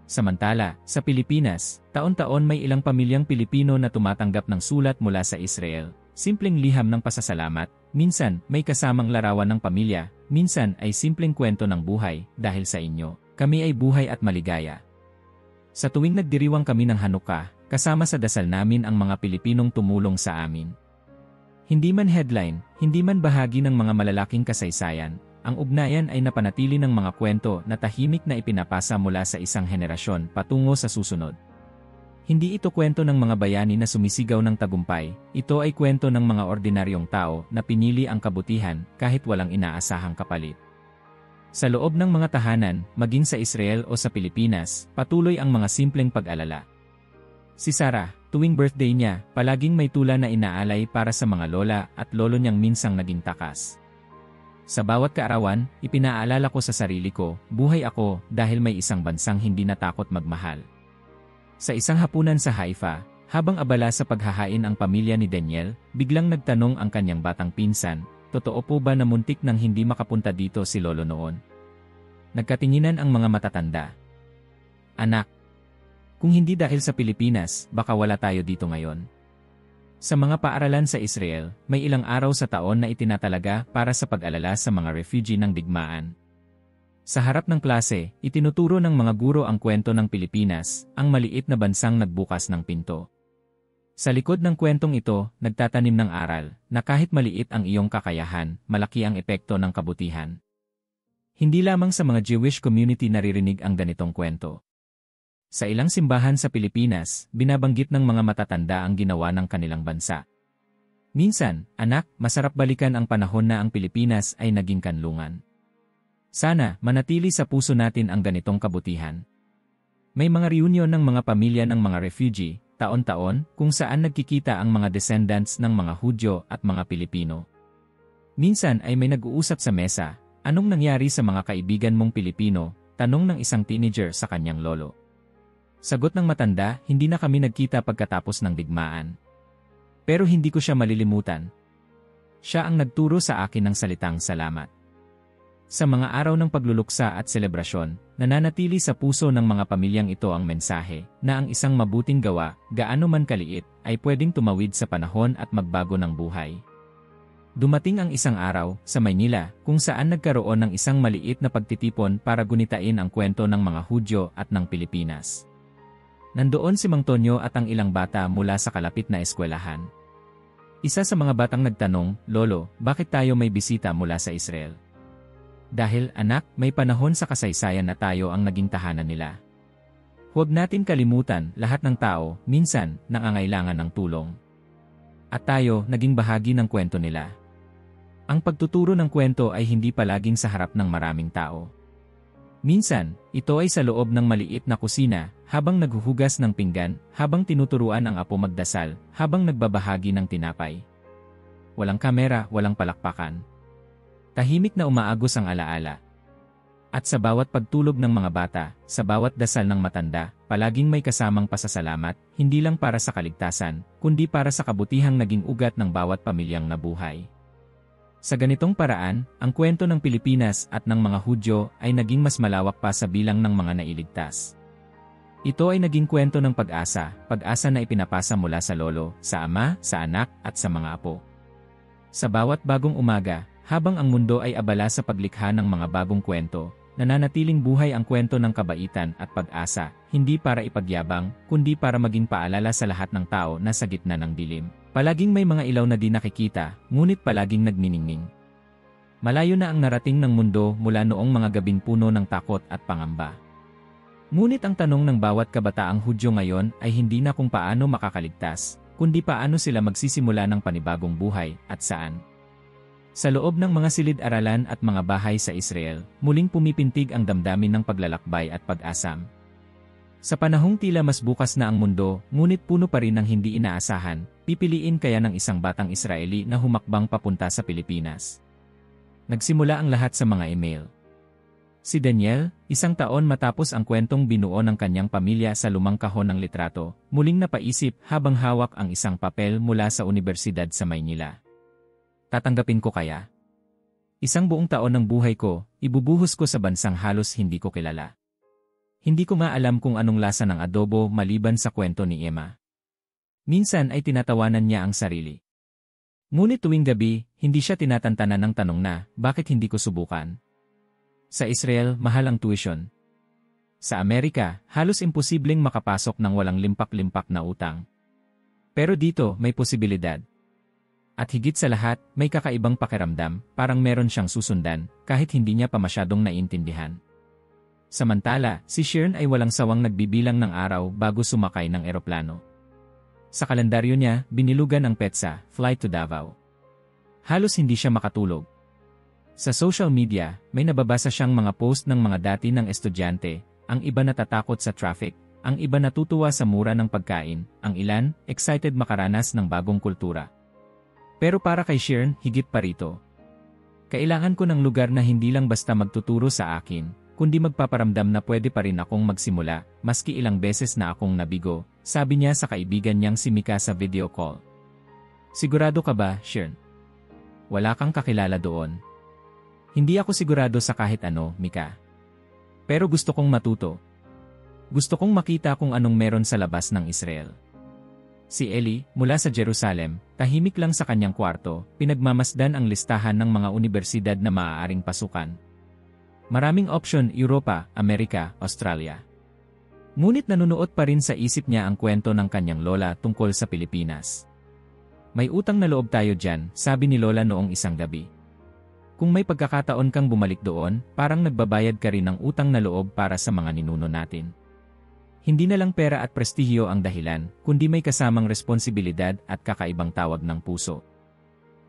Samantala, sa Pilipinas, taon-taon may ilang pamilyang Pilipino na tumatanggap ng sulat mula sa Israel, simpleng liham ng pasasalamat, minsan may kasamang larawan ng pamilya, minsan ay simpleng kwento ng buhay, dahil sa inyo, kami ay buhay at maligaya. Sa tuwing nagdiriwang kami ng Hanukkah, kasama sa dasal namin ang mga Pilipinong tumulong sa amin. Hindi man headline, hindi man bahagi ng mga malalaking kasaysayan, ang ugnayan ay napanatili ng mga kwento na tahimik na ipinapasa mula sa isang henerasyon patungo sa susunod. Hindi ito kwento ng mga bayani na sumisigaw ng tagumpay, ito ay kwento ng mga ordinaryong tao na pinili ang kabutihan kahit walang inaasahang kapalit. Sa loob ng mga tahanan, maging sa Israel o sa Pilipinas, patuloy ang mga simpleng pag-alala. Si Sarah, tuwing birthday niya, palaging may tula na inaalay para sa mga lola at lolo niyang minsang naging takas. Sa bawat kaarawan, ipinaalala ko sa sarili ko, buhay ako dahil may isang bansang hindi natakot magmahal. Sa isang hapunan sa Haifa, habang abala sa paghahain ang pamilya ni Daniel, biglang nagtanong ang kanyang batang pinsan, totoo po ba na muntik nang hindi makapunta dito si Lolo noon? Nagkatinginan ang mga matatanda. Anak, kung hindi dahil sa Pilipinas, baka wala tayo dito ngayon. Sa mga paaralan sa Israel, may ilang araw sa taon na itinatalaga para sa pag-alala sa mga refugee ng digmaan. Sa harap ng klase, itinuturo ng mga guro ang kwento ng Pilipinas, ang maliit na bansang nagbukas ng pinto. Sa likod ng kwentong ito, nagtatanim ng aral, na kahit maliit ang iyong kakayahan, malaki ang epekto ng kabutihan. Hindi lamang sa mga Jewish community naririnig ang ganitong kwento. Sa ilang simbahan sa Pilipinas, binabanggit ng mga matatanda ang ginawa ng kanilang bansa. Minsan, anak, masarap balikan ang panahon na ang Pilipinas ay naging kanlungan. Sana, manatili sa puso natin ang ganitong kabutihan. May mga reunion ng mga pamilya ng mga refugee, taon-taon, kung saan nagkikita ang mga descendants ng mga Hudyo at mga Pilipino. Minsan ay may nag-uusap sa mesa, anong nangyari sa mga kaibigan mong Pilipino, tanong ng isang teenager sa kanyang lolo. Sagot ng matanda, hindi na kami nagkita pagkatapos ng digmaan. Pero hindi ko siya malilimutan. Siya ang nagturo sa akin ng salitang salamat. Sa mga araw ng pagluluksa at selebrasyon, nananatili sa puso ng mga pamilyang ito ang mensahe na ang isang mabuting gawa, gaano man kaliit, ay pwedeng tumawid sa panahon at magbago ng buhay. Dumating ang isang araw sa Maynila kung saan nagkaroon ng isang maliit na pagtitipon para gunitain ang kwento ng mga Hudyo at ng Pilipinas. Nandoon si Mang Tonyo at ang ilang bata mula sa kalapit na eskwelahan. Isa sa mga batang nagtanong, Lolo, bakit tayo may bisita mula sa Israel? Dahil, anak, may panahon sa kasaysayan na tayo ang naging tahanan nila. Huwag natin kalimutan, lahat ng tao, minsan, nangangailangan ng tulong. At tayo, naging bahagi ng kwento nila. Ang pagtuturo ng kwento ay hindi palaging sa harap ng maraming tao. Minsan, ito ay sa loob ng maliit na kusina, habang naghuhugas ng pinggan, habang tinuturuan ang apo magdasal, habang nagbabahagi ng tinapay. Walang kamera, walang palakpakan. Tahimik na umaagos ang alaala. At sa bawat pagtulog ng mga bata, sa bawat dasal ng matanda, palaging may kasamang pasasalamat, hindi lang para sa kaligtasan, kundi para sa kabutihang naging ugat ng bawat pamilyang nabuhay. Sa ganitong paraan, ang kwento ng Pilipinas at ng mga Hudyo ay naging mas malawak pa sa bilang ng mga nailigtas. Ito ay naging kwento ng pag-asa, pag-asa na ipinapasa mula sa lolo, sa ama, sa anak, at sa mga apo. Sa bawat bagong umaga, habang ang mundo ay abala sa paglikha ng mga bagong kwento, nananatiling buhay ang kwento ng kabaitan at pag-asa, hindi para ipagyabang, kundi para maging paalala sa lahat ng tao na sa gitna ng dilim. Palaging may mga ilaw na di nakikita, ngunit palaging nagniningning. Malayo na ang narating ng mundo mula noong mga gabing puno ng takot at pangamba. Ngunit ang tanong ng bawat kabataang Hudyo ngayon ay hindi na kung paano makakaligtas, kundi paano sila magsisimula ng panibagong buhay at saan. Sa loob ng mga silid-aralan at mga bahay sa Israel, muling pumipintig ang damdamin ng paglalakbay at pag-asam. Sa panahong tila mas bukas na ang mundo, ngunit puno pa rin ng hindi inaasahan, pipiliin kaya ng isang batang Israeli na humakbang papunta sa Pilipinas. Nagsimula ang lahat sa mga email. Si Daniel, 1 taon matapos ang kwentong binuo ng kanyang pamilya sa lumang kahon ng litrato, muling napaisip habang hawak ang isang papel mula sa Universidad sa Maynila. Tatanggapin ko kaya? 1 buong taon ng buhay ko, ibubuhos ko sa bansang halos hindi ko kilala. Hindi ko nga alam kung anong lasa ng adobo maliban sa kwento ni Emma. Minsan ay tinatawanan niya ang sarili. Ngunit tuwing gabi, hindi siya tinatantanan ng tanong na, bakit hindi ko subukan? Sa Israel, mahal ang tuition. Sa Amerika, halos imposibleng makapasok ng walang limpak-limpak na utang. Pero dito, may posibilidad. At higit sa lahat, may kakaibang pakiramdam, parang meron siyang susundan, kahit hindi niya pa masyadong naiintindihan. Samantala, si Sheeran ay walang sawang nagbibilang ng araw bago sumakay ng eroplano. Sa kalendaryo niya, binilugan ang petsa, flight to Davao. Halos hindi siya makatulog. Sa social media, may nababasa siyang mga post ng mga dati ng estudyante, ang iba natatakot sa traffic, ang iba natutuwa sa mura ng pagkain, ang ilan, excited makaranas ng bagong kultura. Pero para kay Sheeran, higit pa rito. Kailangan ko ng lugar na hindi lang basta magtuturo sa akin, kundi magpaparamdam na pwede pa rin akong magsimula, maski ilang beses na akong nabigo, sabi niya sa kaibigan niyang si Mika sa video call. Sigurado ka ba, Sheeran? Wala kang kakilala doon. Hindi ako sigurado sa kahit ano, Mika. Pero gusto kong matuto. Gusto kong makita kung anong meron sa labas ng Israel. Si Eli, mula sa Jerusalem, tahimik lang sa kanyang kwarto, pinagmamasdan ang listahan ng mga universidad na maaaring pasukan. Maraming opsyon, Europa, Amerika, Australia. Ngunit nanunuot pa rin sa isip niya ang kwento ng kanyang lola tungkol sa Pilipinas. May utang na loob tayo dyan, sabi ni lola noong isang gabi. Kung may pagkakataon kang bumalik doon, parang nagbabayad ka rin ng utang na loob para sa mga ninuno natin. Hindi na lang pera at prestihiyo ang dahilan, kundi may kasamang responsibilidad at kakaibang tawag ng puso.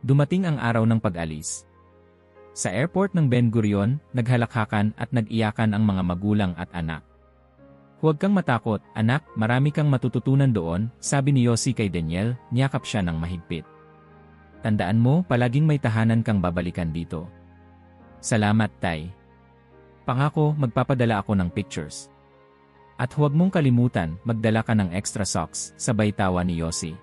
Dumating ang araw ng pag-alis. Sa airport ng Ben Gurion, naghalakhakan at nag-iyakan ang mga magulang at anak. Huwag kang matakot, anak, marami kang matututunan doon, sabi ni Yossi kay Daniel, niyakap siya ng mahigpit. Tandaan mo, palaging may tahanan kang babalikan dito. Salamat, Tay. Pangako, magpapadala ako ng pictures. At huwag mong kalimutan, magdala ka ng extra socks, sabay tawa ni Yossi.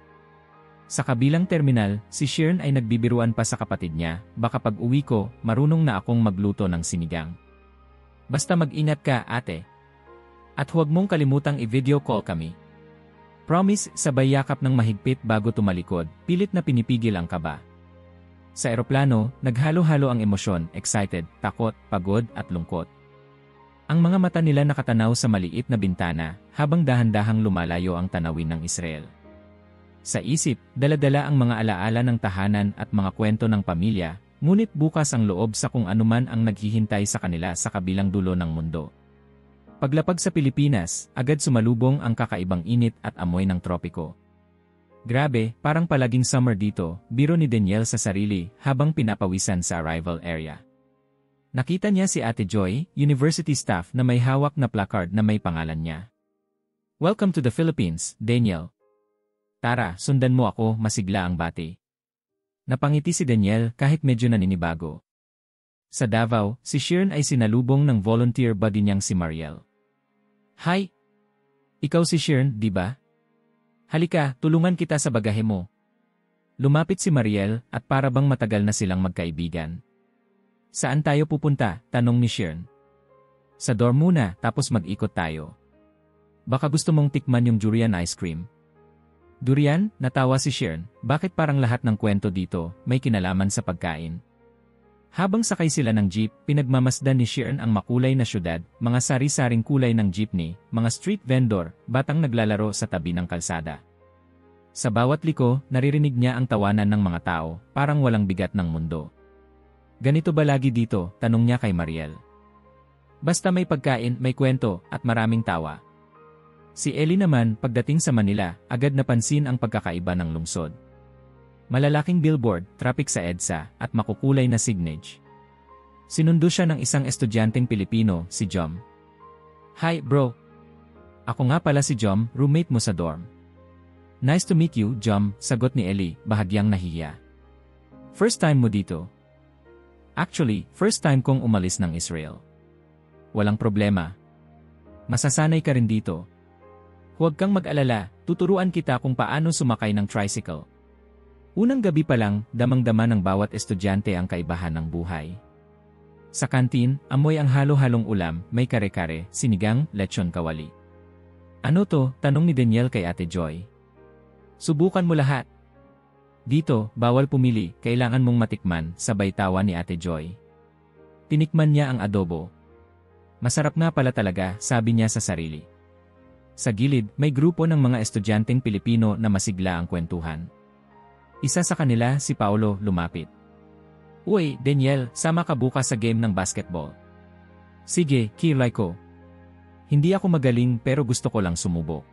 Sa kabilang terminal, si Sheeran ay nagbibiruan pa sa kapatid niya, baka pag uwi ko, marunong na akong magluto ng sinigang. Basta mag-ingat ka, ate. At huwag mong kalimutang i-video call kami. Promise, sabay yakap ng mahigpit bago tumalikod, pilit na pinipigil ang kaba. Sa eroplano, naghalo-halo ang emosyon, excited, takot, pagod at lungkot. Ang mga mata nila nakatanaw sa maliit na bintana, habang dahan-dahang lumalayo ang tanawin ng Israel. Sa isip, dala-dala ang mga alaala ng tahanan at mga kwento ng pamilya, ngunit bukas ang loob sa kung anuman ang naghihintay sa kanila sa kabilang dulo ng mundo. Paglapag sa Pilipinas, agad sumalubong ang kakaibang init at amoy ng tropiko. Grabe, parang palaging summer dito, biro ni Daniel sa sarili habang pinapawisan sa arrival area. Nakita niya si Ate Joy, university staff na may hawak na placard na may pangalan niya. Welcome to the Philippines, Daniel. Tara, sundan mo ako, masigla ang bati. Napangiti si Daniel kahit medyo naninibago. Sa Davao, si Sheeran ay sinalubong ng volunteer buddy niyang si Mariel. Hi! Ikaw si Sheeran, di ba? Halika, tulungan kita sa bagahe mo. Lumapit si Mariel at para bang matagal na silang magkaibigan. Saan tayo pupunta? Tanong ni Sheeran. Sa dorm muna, tapos mag-ikot tayo. Baka gusto mong tikman yung durian ice cream. Durian, natawa si Sheeran, bakit parang lahat ng kwento dito may kinalaman sa pagkain? Habang sakay sila ng jeep, pinagmamasdan ni Sheeran ang makulay na syudad, mga sari-saring kulay ng jeepney, mga street vendor, batang naglalaro sa tabi ng kalsada. Sa bawat liko, naririnig niya ang tawanan ng mga tao, parang walang bigat ng mundo. Ganito ba lagi dito? Tanong niya kay Mariel. Basta may pagkain, may kwento, at maraming tawa. Si Eli naman, pagdating sa Manila, agad napansin ang pagkakaiba ng lungsod. Malalaking billboard, traffic sa EDSA, at makukulay na signage. Sinundo siya ng isang estudyanteng Pilipino, si Jom. Hi, bro. Ako nga pala si Jom, roommate mo sa dorm. Nice to meet you, Jom, sagot ni Eli, bahagyang nahihiya. First time mo dito? Actually, first time kong umalis ng Israel. Walang problema. Masasanay ka rin dito. Huwag kang mag-alala, tuturuan kita kung paano sumakay ng tricycle. Unang gabi pa lang, damang-dama ng bawat estudyante ang kaibahan ng buhay. Sa kantin, amoy ang halo-halong ulam, may kare-kare, sinigang, lechon kawali. Ano to? Tanong ni Daniel kay Ate Joy. Subukan mo lahat. Dito, bawal pumili, kailangan mong matikman, sabay tawa ni Ate Joy. Tinikman niya ang adobo. Masarap nga pala talaga, sabi niya sa sarili. Sa gilid, may grupo ng mga estudyanteng Pilipino na masigla ang kwentuhan. Isa sa kanila, si Paulo, lumapit. Uy, Daniel, sama ka bukas sa game ng basketball. Sige, kilay ko. Hindi ako magaling pero gusto ko lang sumubok.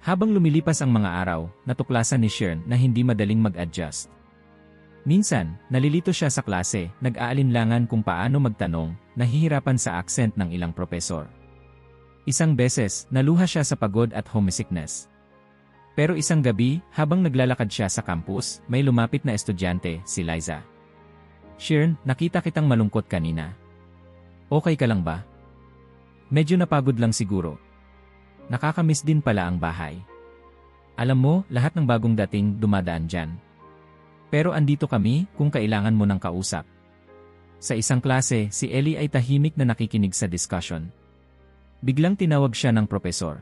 Habang lumilipas ang mga araw, natuklasan ni Shern na hindi madaling mag-adjust. Minsan, nalilito siya sa klase, nag-aalinlangan kung paano magtanong, nahihirapan sa accent ng ilang propesor. Isang beses, naluha siya sa pagod at homesickness. Pero isang gabi, habang naglalakad siya sa campus, may lumapit na estudyante, si Liza. Shern, nakita kitang malungkot kanina. Okay ka lang ba? Medyo napagod lang siguro. Nakakamiss din pala ang bahay. Alam mo, lahat ng bagong dating dumadaan dyan. Pero andito kami kung kailangan mo ng kausap. Sa isang klase, si Ellie ay tahimik na nakikinig sa discussion. Biglang tinawag siya ng propesor.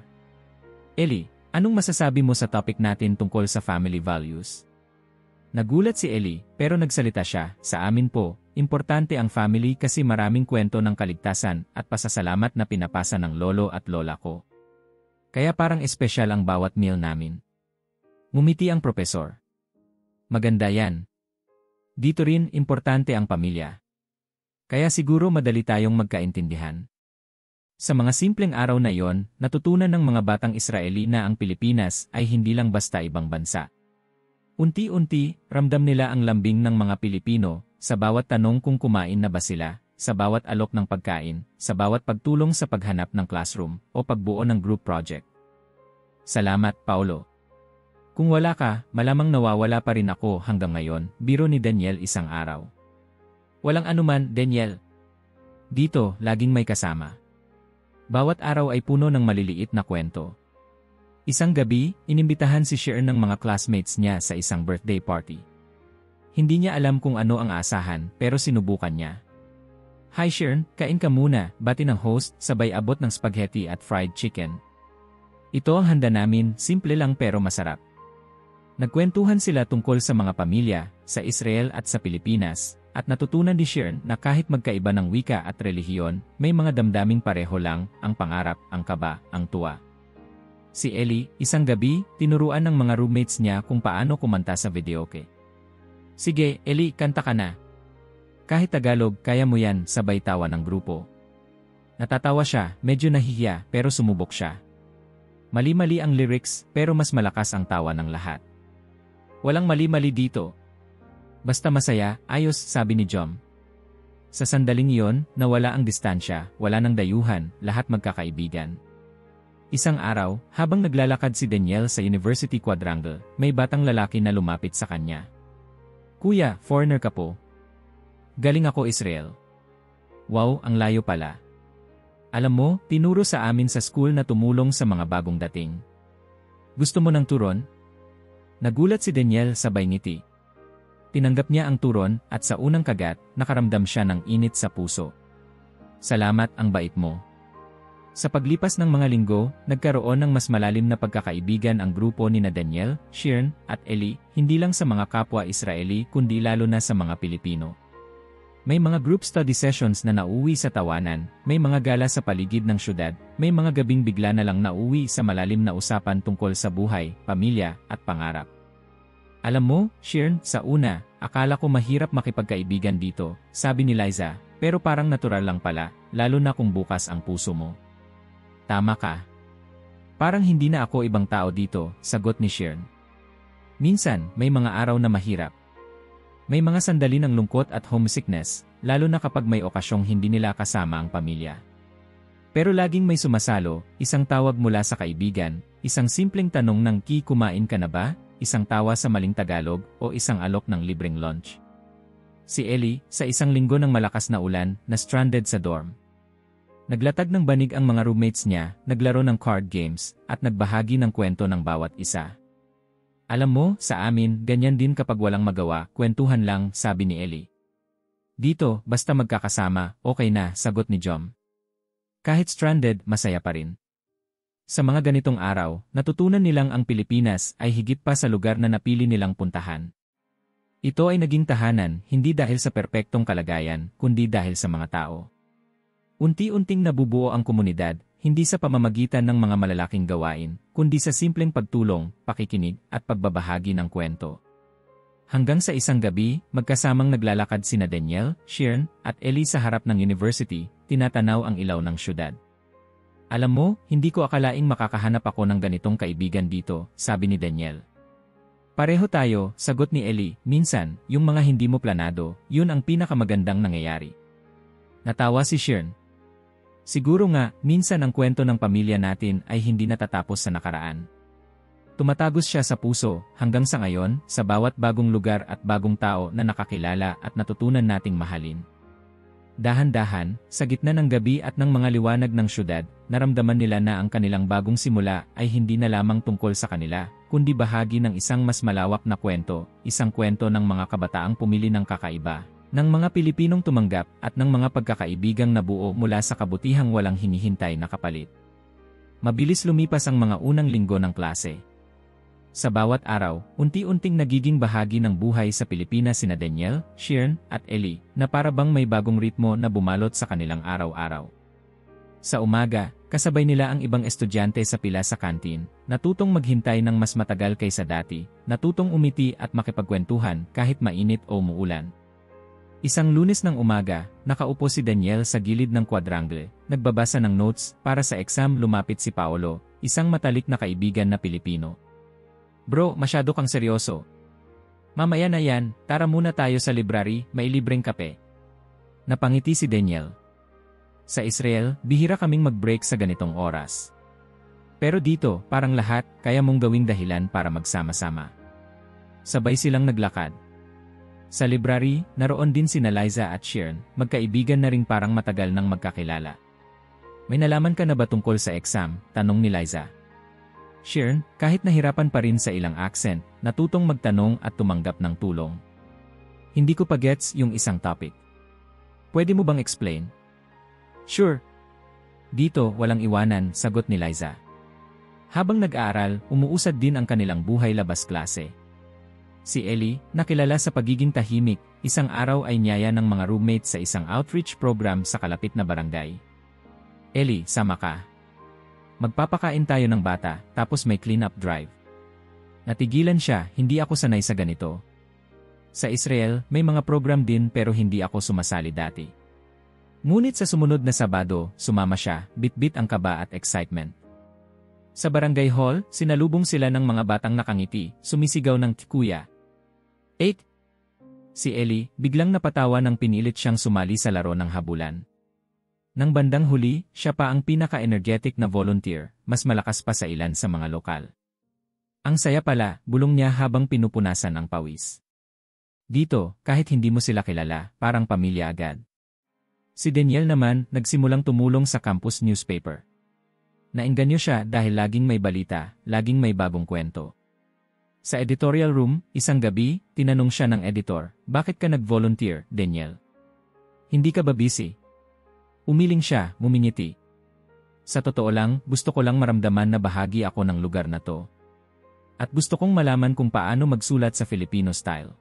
Ellie, anong masasabi mo sa topic natin tungkol sa family values? Nagulat si Ellie, pero nagsalita siya, sa amin po, importante ang family kasi maraming kwento ng kaligtasan at pasasalamat na pinapasa ng lolo at lola ko. Kaya parang espesyal ang bawat meal namin. Ngumiti ang propesor. Maganda yan. Dito rin, importante ang pamilya. Kaya siguro madali tayong magkaintindihan. Sa mga simpleng araw na iyon, natutunan ng mga batang Israeli na ang Pilipinas ay hindi lang basta ibang bansa. Unti-unti, ramdam nila ang lambing ng mga Pilipino, sa bawat tanong kung kumain na ba sila, sa bawat alok ng pagkain, sa bawat pagtulong sa paghanap ng classroom, o pagbuo ng group project. Salamat, Paulo. Kung wala ka, malamang nawawala pa rin ako hanggang ngayon, biro ni Daniel isang araw. Walang anuman, Daniel. Dito, laging may kasama. Bawat araw ay puno ng maliliit na kwento. Isang gabi, inimbitahan si Shern ng mga classmates niya sa isang birthday party. Hindi niya alam kung ano ang asahan, pero sinubukan niya. Hi Shern, kain ka muna, bati ng host, sabay abot ng spaghetti at fried chicken. Ito ang handa namin, simple lang pero masarap. Nagkwentuhan sila tungkol sa mga pamilya, sa Israel at sa Pilipinas, at natutunan ni Shern na kahit magkaiba ng wika at relihiyon, may mga damdaming pareho lang, ang pangarap, ang kaba, ang tuwa. Si Ellie, isang gabi, tinuruan ng mga roommates niya kung paano kumanta sa videoke. Sige, Ellie, kanta ka na. Kahit Tagalog, kaya mo yan, sabay tawa ng grupo. Natatawa siya, medyo nahihiya, pero sumubok siya. Mali-mali ang lyrics, pero mas malakas ang tawa ng lahat. Walang mali-mali dito. Basta masaya, ayos, sabi ni Jom. Sa sandaling iyon, nawala ang distansya, wala nang dayuhan, lahat magkakaibigan. Isang araw, habang naglalakad si Daniel sa University Quadrangle, may batang lalaki na lumapit sa kanya. Kuya, foreigner ka po. Galing ako Israel. Wow, ang layo pala. Alam mo, tinuro sa amin sa school na tumulong sa mga bagong dating. Gusto mo ng turon? Nagulat si Daniel sabay ngiti. Tinanggap niya ang turon at sa unang kagat, nakaramdam siya ng init sa puso. Salamat, ang bait mo. Sa paglipas ng mga linggo, nagkaroon ng mas malalim na pagkakaibigan ang grupo ni na Daniel, Shern, at Ellie, hindi lang sa mga kapwa Israeli kundi lalo na sa mga Pilipino. May mga group study sessions na nauwi sa tawanan, may mga gala sa paligid ng syudad, may mga gabing bigla na lang nauwi sa malalim na usapan tungkol sa buhay, pamilya, at pangarap. Alam mo, Shern, sa una, akala ko mahirap makipagkaibigan dito, sabi ni Liza, pero parang natural lang pala, lalo na kung bukas ang puso mo. Tama ka. Parang hindi na ako ibang tao dito, sagot ni Shern. Minsan, may mga araw na mahirap. May mga sandali ng lungkot at homesickness, lalo na kapag may okasyong hindi nila kasama ang pamilya. Pero laging may sumasalo, isang tawag mula sa kaibigan, isang simpleng tanong ng kumain ka na ba, isang tawa sa maling Tagalog, o isang alok ng libreng lunch. Si Ellie, sa isang linggo ng malakas na ulan, na stranded sa dorm. Naglatag ng banig ang mga roommates niya, naglaro ng card games, at nagbahagi ng kwento ng bawat isa. Alam mo, sa amin, ganyan din kapag walang magawa, kwentuhan lang, sabi ni Ellie. Dito, basta magkakasama, okay na, sagot ni Jom. Kahit stranded, masaya pa rin. Sa mga ganitong araw, natutunan nilang ang Pilipinas ay higit pa sa lugar na napili nilang puntahan. Ito ay naging tahanan hindi dahil sa perpektong kalagayan, kundi dahil sa mga tao. Unti-unting nabubuo ang komunidad, hindi sa pamamagitan ng mga malalaking gawain, kundi sa simpleng pagtulong, pakikinig, at pagbabahagi ng kwento. Hanggang sa isang gabi, magkasamang naglalakad sina Daniel, Sheeran, at Ellie sa harap ng university, tinatanaw ang ilaw ng syudad. Alam mo, hindi ko akalaing makakahanap ako ng ganitong kaibigan dito, sabi ni Daniel. Pareho tayo, sagot ni Ellie, minsan, yung mga hindi mo planado, yun ang pinakamagandang nangyayari. Natawa si Sheeran. Siguro nga, minsan ang kwento ng pamilya natin ay hindi natatapos sa nakaraan. Tumatagos siya sa puso, hanggang sa ngayon, sa bawat bagong lugar at bagong tao na nakakilala at natutunan nating mahalin. Dahan-dahan, sa gitna ng gabi at ng mga liwanag ng syudad, naramdaman nila na ang kanilang bagong simula ay hindi na lamang tungkol sa kanila, kundi bahagi ng isang mas malawak na kwento, isang kwento ng mga kabataang pumili ng kakaiba, ng mga Pilipinong tumanggap at ng mga pagkakaibigang nabuo mula sa kabutihang walang hinihintay na kapalit. Mabilis lumipas ang mga unang linggo ng klase. Sa bawat araw, unti-unting nagiging bahagi ng buhay sa Pilipinas sina Daniel, Sheeran, at Ellie, na para bang may bagong ritmo na bumalot sa kanilang araw-araw. Sa umaga, kasabay nila ang ibang estudyante sa pila sa kantin, natutong maghintay ng mas matagal kaysa dati, natutong umiti at makipagkwentuhan kahit mainit o umuulan. Isang Lunes ng umaga, nakaupo si Daniel sa gilid ng quadrangle, nagbabasa ng notes para sa exam. Lumapit si Paolo, isang matalik na kaibigan na Pilipino. Bro, masyado kang seryoso. Mamaya na yan, tara muna tayo sa library, may libreng kape. Napangiti si Daniel. Sa Israel, bihira kaming mag-break sa ganitong oras. Pero dito, parang lahat, kaya mong gawing dahilan para magsama-sama. Sabay silang naglakad. Sa library, naroon din sina Liza at Sheeran, magkaibigan na ring parang matagal nang magkakilala. May nalaman ka na ba tungkol sa exam? Tanong ni Liza. Sheeran, kahit nahirapan pa rin sa ilang accent, natutong magtanong at tumanggap ng tulong. Hindi ko pa gets yung isang topic. Pwede mo bang explain? Sure. Dito, walang iwanan, sagot ni Liza. Habang nag-aaral, umuusad din ang kanilang buhay labas klase. Si Ellie, nakilala sa pagiging tahimik, isang araw ay niyaya ng mga roommates sa isang outreach program sa kalapit na barangay. Ellie, sama ka. Magpapakain tayo ng bata, tapos may clean-up drive. Natigilan siya, hindi ako sanay sa ganito. Sa Israel, may mga program din pero hindi ako sumasali dati. Ngunit sa sumunod na Sabado, sumama siya, bit-bit ang kaba at excitement. Sa barangay hall, sinalubong sila ng mga batang nakangiti, sumisigaw ng "Kuya!" 8. Si Ellie, biglang napatawa nang pinilit siyang sumali sa laro ng habulan. Nang bandang huli, siya pa ang pinaka-energetic na volunteer, mas malakas pa sa ilan sa mga lokal. Ang saya pala, bulong niya habang pinupunasan ang pawis. Dito, kahit hindi mo sila kilala, parang pamilya agad. Si Daniel naman, nagsimulang tumulong sa campus newspaper. Naengganyo siya dahil laging may balita, laging may bagong kwento. Sa editorial room, isang gabi, tinanong siya ng editor, "Bakit ka nag-volunteer, Daniel? Hindi ka ba busy?" Umiling siya, ngumingiti. "Sa totoo lang, gusto ko lang maramdaman na bahagi ako ng lugar na to. At gusto kong malaman kung paano magsulat sa Filipino style."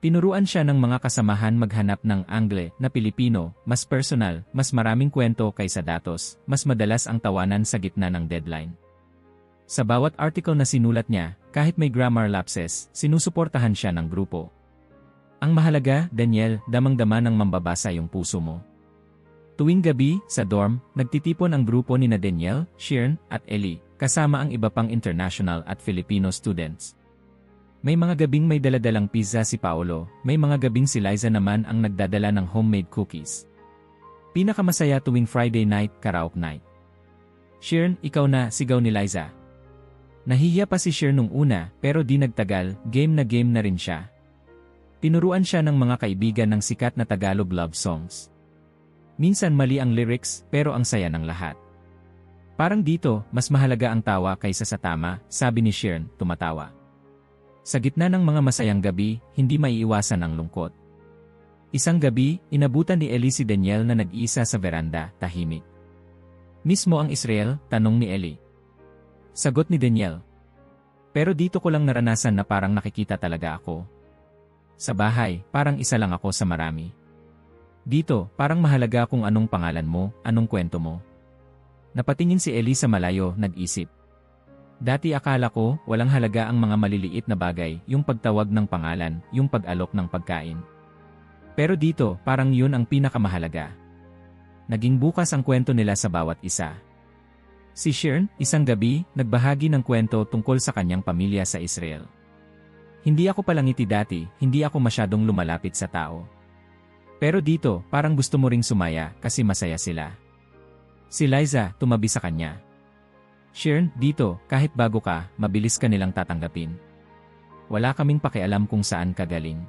Tinuruan siya ng mga kasamahan maghanap ng angle na Pilipino, mas personal, mas maraming kwento kaysa datos, mas madalas ang tawanan sa gitna ng deadline. Sa bawat article na sinulat niya, kahit may grammar lapses, sinusuportahan siya ng grupo. Ang mahalaga, Daniel, damang-dama ng mambabasa yung puso mo. Tuwing gabi, sa dorm, nagtitipon ang grupo ni Daniel, Sheeran, at Ellie, kasama ang iba pang international at Filipino students. May mga gabing may daladalang pizza si Paolo, may mga gabing si Liza naman ang nagdadala ng homemade cookies. Pinakamasaya tuwing Friday night, karaoke night. "Sheeran, ikaw na," sigaw ni Liza. Nahihiya pa si Sheeran nung una, pero di nagtagal, game na rin siya. Tinuruan siya ng mga kaibigan ng sikat na Tagalog love songs. Minsan mali ang lyrics, pero ang saya ng lahat. "Parang dito, mas mahalaga ang tawa kaysa sa tama," sabi ni Sheeran, tumatawa. Sa gitna ng mga masayang gabi, hindi maiiwasan ang lungkot. Isang gabi, inabutan ni Ellie si Daniel na nag-iisa sa veranda, tahimik. "Mismo ang Israel?" tanong ni Ellie. Sagot ni Daniel. Pero dito ko lang naranasan na parang nakikita talaga ako. Sa bahay, parang isa lang ako sa marami. Dito, parang mahalaga kung anong pangalan mo, anong kwento mo. Napatingin si Ellie sa malayo, nag-isip. Dati akala ko, walang halaga ang mga maliliit na bagay, yung pagtawag ng pangalan, yung pag-alok ng pagkain. Pero dito, parang yun ang pinakamahalaga. Naging bukas ang kwento nila sa bawat isa. Si Shern, isang gabi, nagbahagi ng kwento tungkol sa kanyang pamilya sa Israel. Hindi ako palangiti dati, hindi ako masyadong lumalapit sa tao. Pero dito, parang gusto mo ring sumaya kasi masaya sila. Si Liza, tumabi sa kanya. Shern, dito, kahit bago ka, mabilis ka nilang tatanggapin. Wala kaming pakialam kung saan ka galing.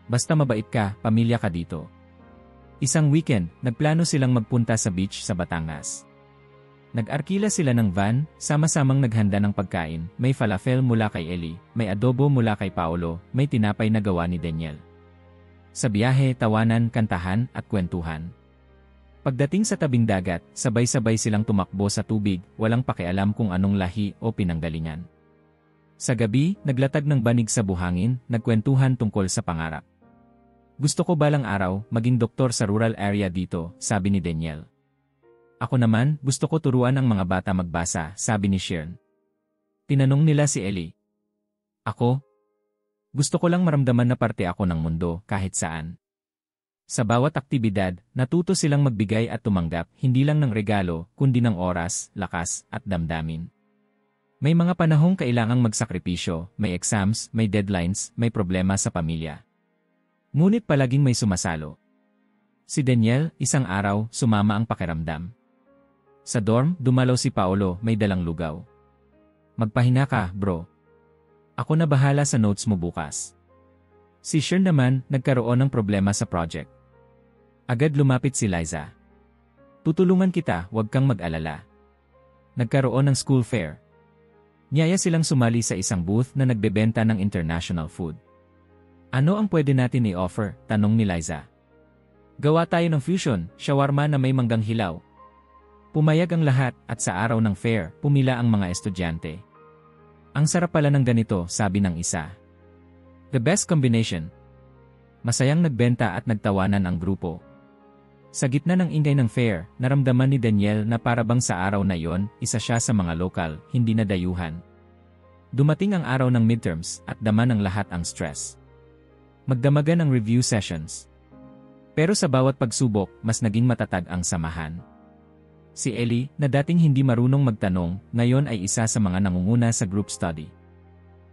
Basta mabait ka, pamilya ka dito. Isang weekend, nagplano silang magpunta sa beach sa Batangas. Nag-arkila sila ng van, sama-samang naghanda ng pagkain, may falafel mula kay Ellie, may adobo mula kay Paolo, may tinapay na gawa ni Daniel. Sa biyahe, tawanan, kantahan, at kwentuhan. Pagdating sa tabing dagat, sabay-sabay silang tumakbo sa tubig, walang pakialam kung anong lahi o pinanggalingan. Sa gabi, naglatag ng banig sa buhangin, nagkwentuhan tungkol sa pangarap. Gusto ko balang araw, maging doktor sa rural area dito, sabi ni Daniel. Ako naman, gusto ko turuan ang mga bata magbasa, sabi ni Shern. Tinanong nila si Ellie. Ako? Gusto ko lang maramdaman na parte ako ng mundo, kahit saan. Sa bawat aktibidad, natuto silang magbigay at tumanggap, hindi lang ng regalo, kundi ng oras, lakas, at damdamin. May mga panahong kailangang magsakripisyo, may exams, may deadlines, may problema sa pamilya. Ngunit palaging may sumasalo. Si Daniel, isang araw, sumama ang pakiramdam. Sa dorm, dumalaw si Paolo, may dalang lugaw. Magpahinga ka, bro. Ako na bahala sa notes mo bukas. Si Shern naman, nagkaroon ng problema sa project. Agad lumapit si Liza. Tutulungan kita, huwag kang mag-alala. Nagkaroon ng school fair. Niyaya silang sumali sa isang booth na nagbebenta ng international food. Ano ang pwede natin i-offer? Tanong ni Liza. Gawa tayo ng fusion, shawarma na may manggang hilaw. Pumayag ang lahat at sa araw ng fair, pumila ang mga estudyante. Ang sarap pala ng ganito, sabi ng isa. The best combination. Masayang nagbenta at nagtawanan ang grupo. Sa gitna ng ingay ng fair, naramdaman ni Daniel na parabang sa araw na yon, isa siya sa mga lokal, hindi na dayuhan. Dumating ang araw ng midterms at dama ng lahat ang stress. Magdamagan ang review sessions. Pero sa bawat pagsubok, mas naging matatag ang samahan. Si Ellie, na dating hindi marunong magtanong, ngayon ay isa sa mga nangunguna sa group study.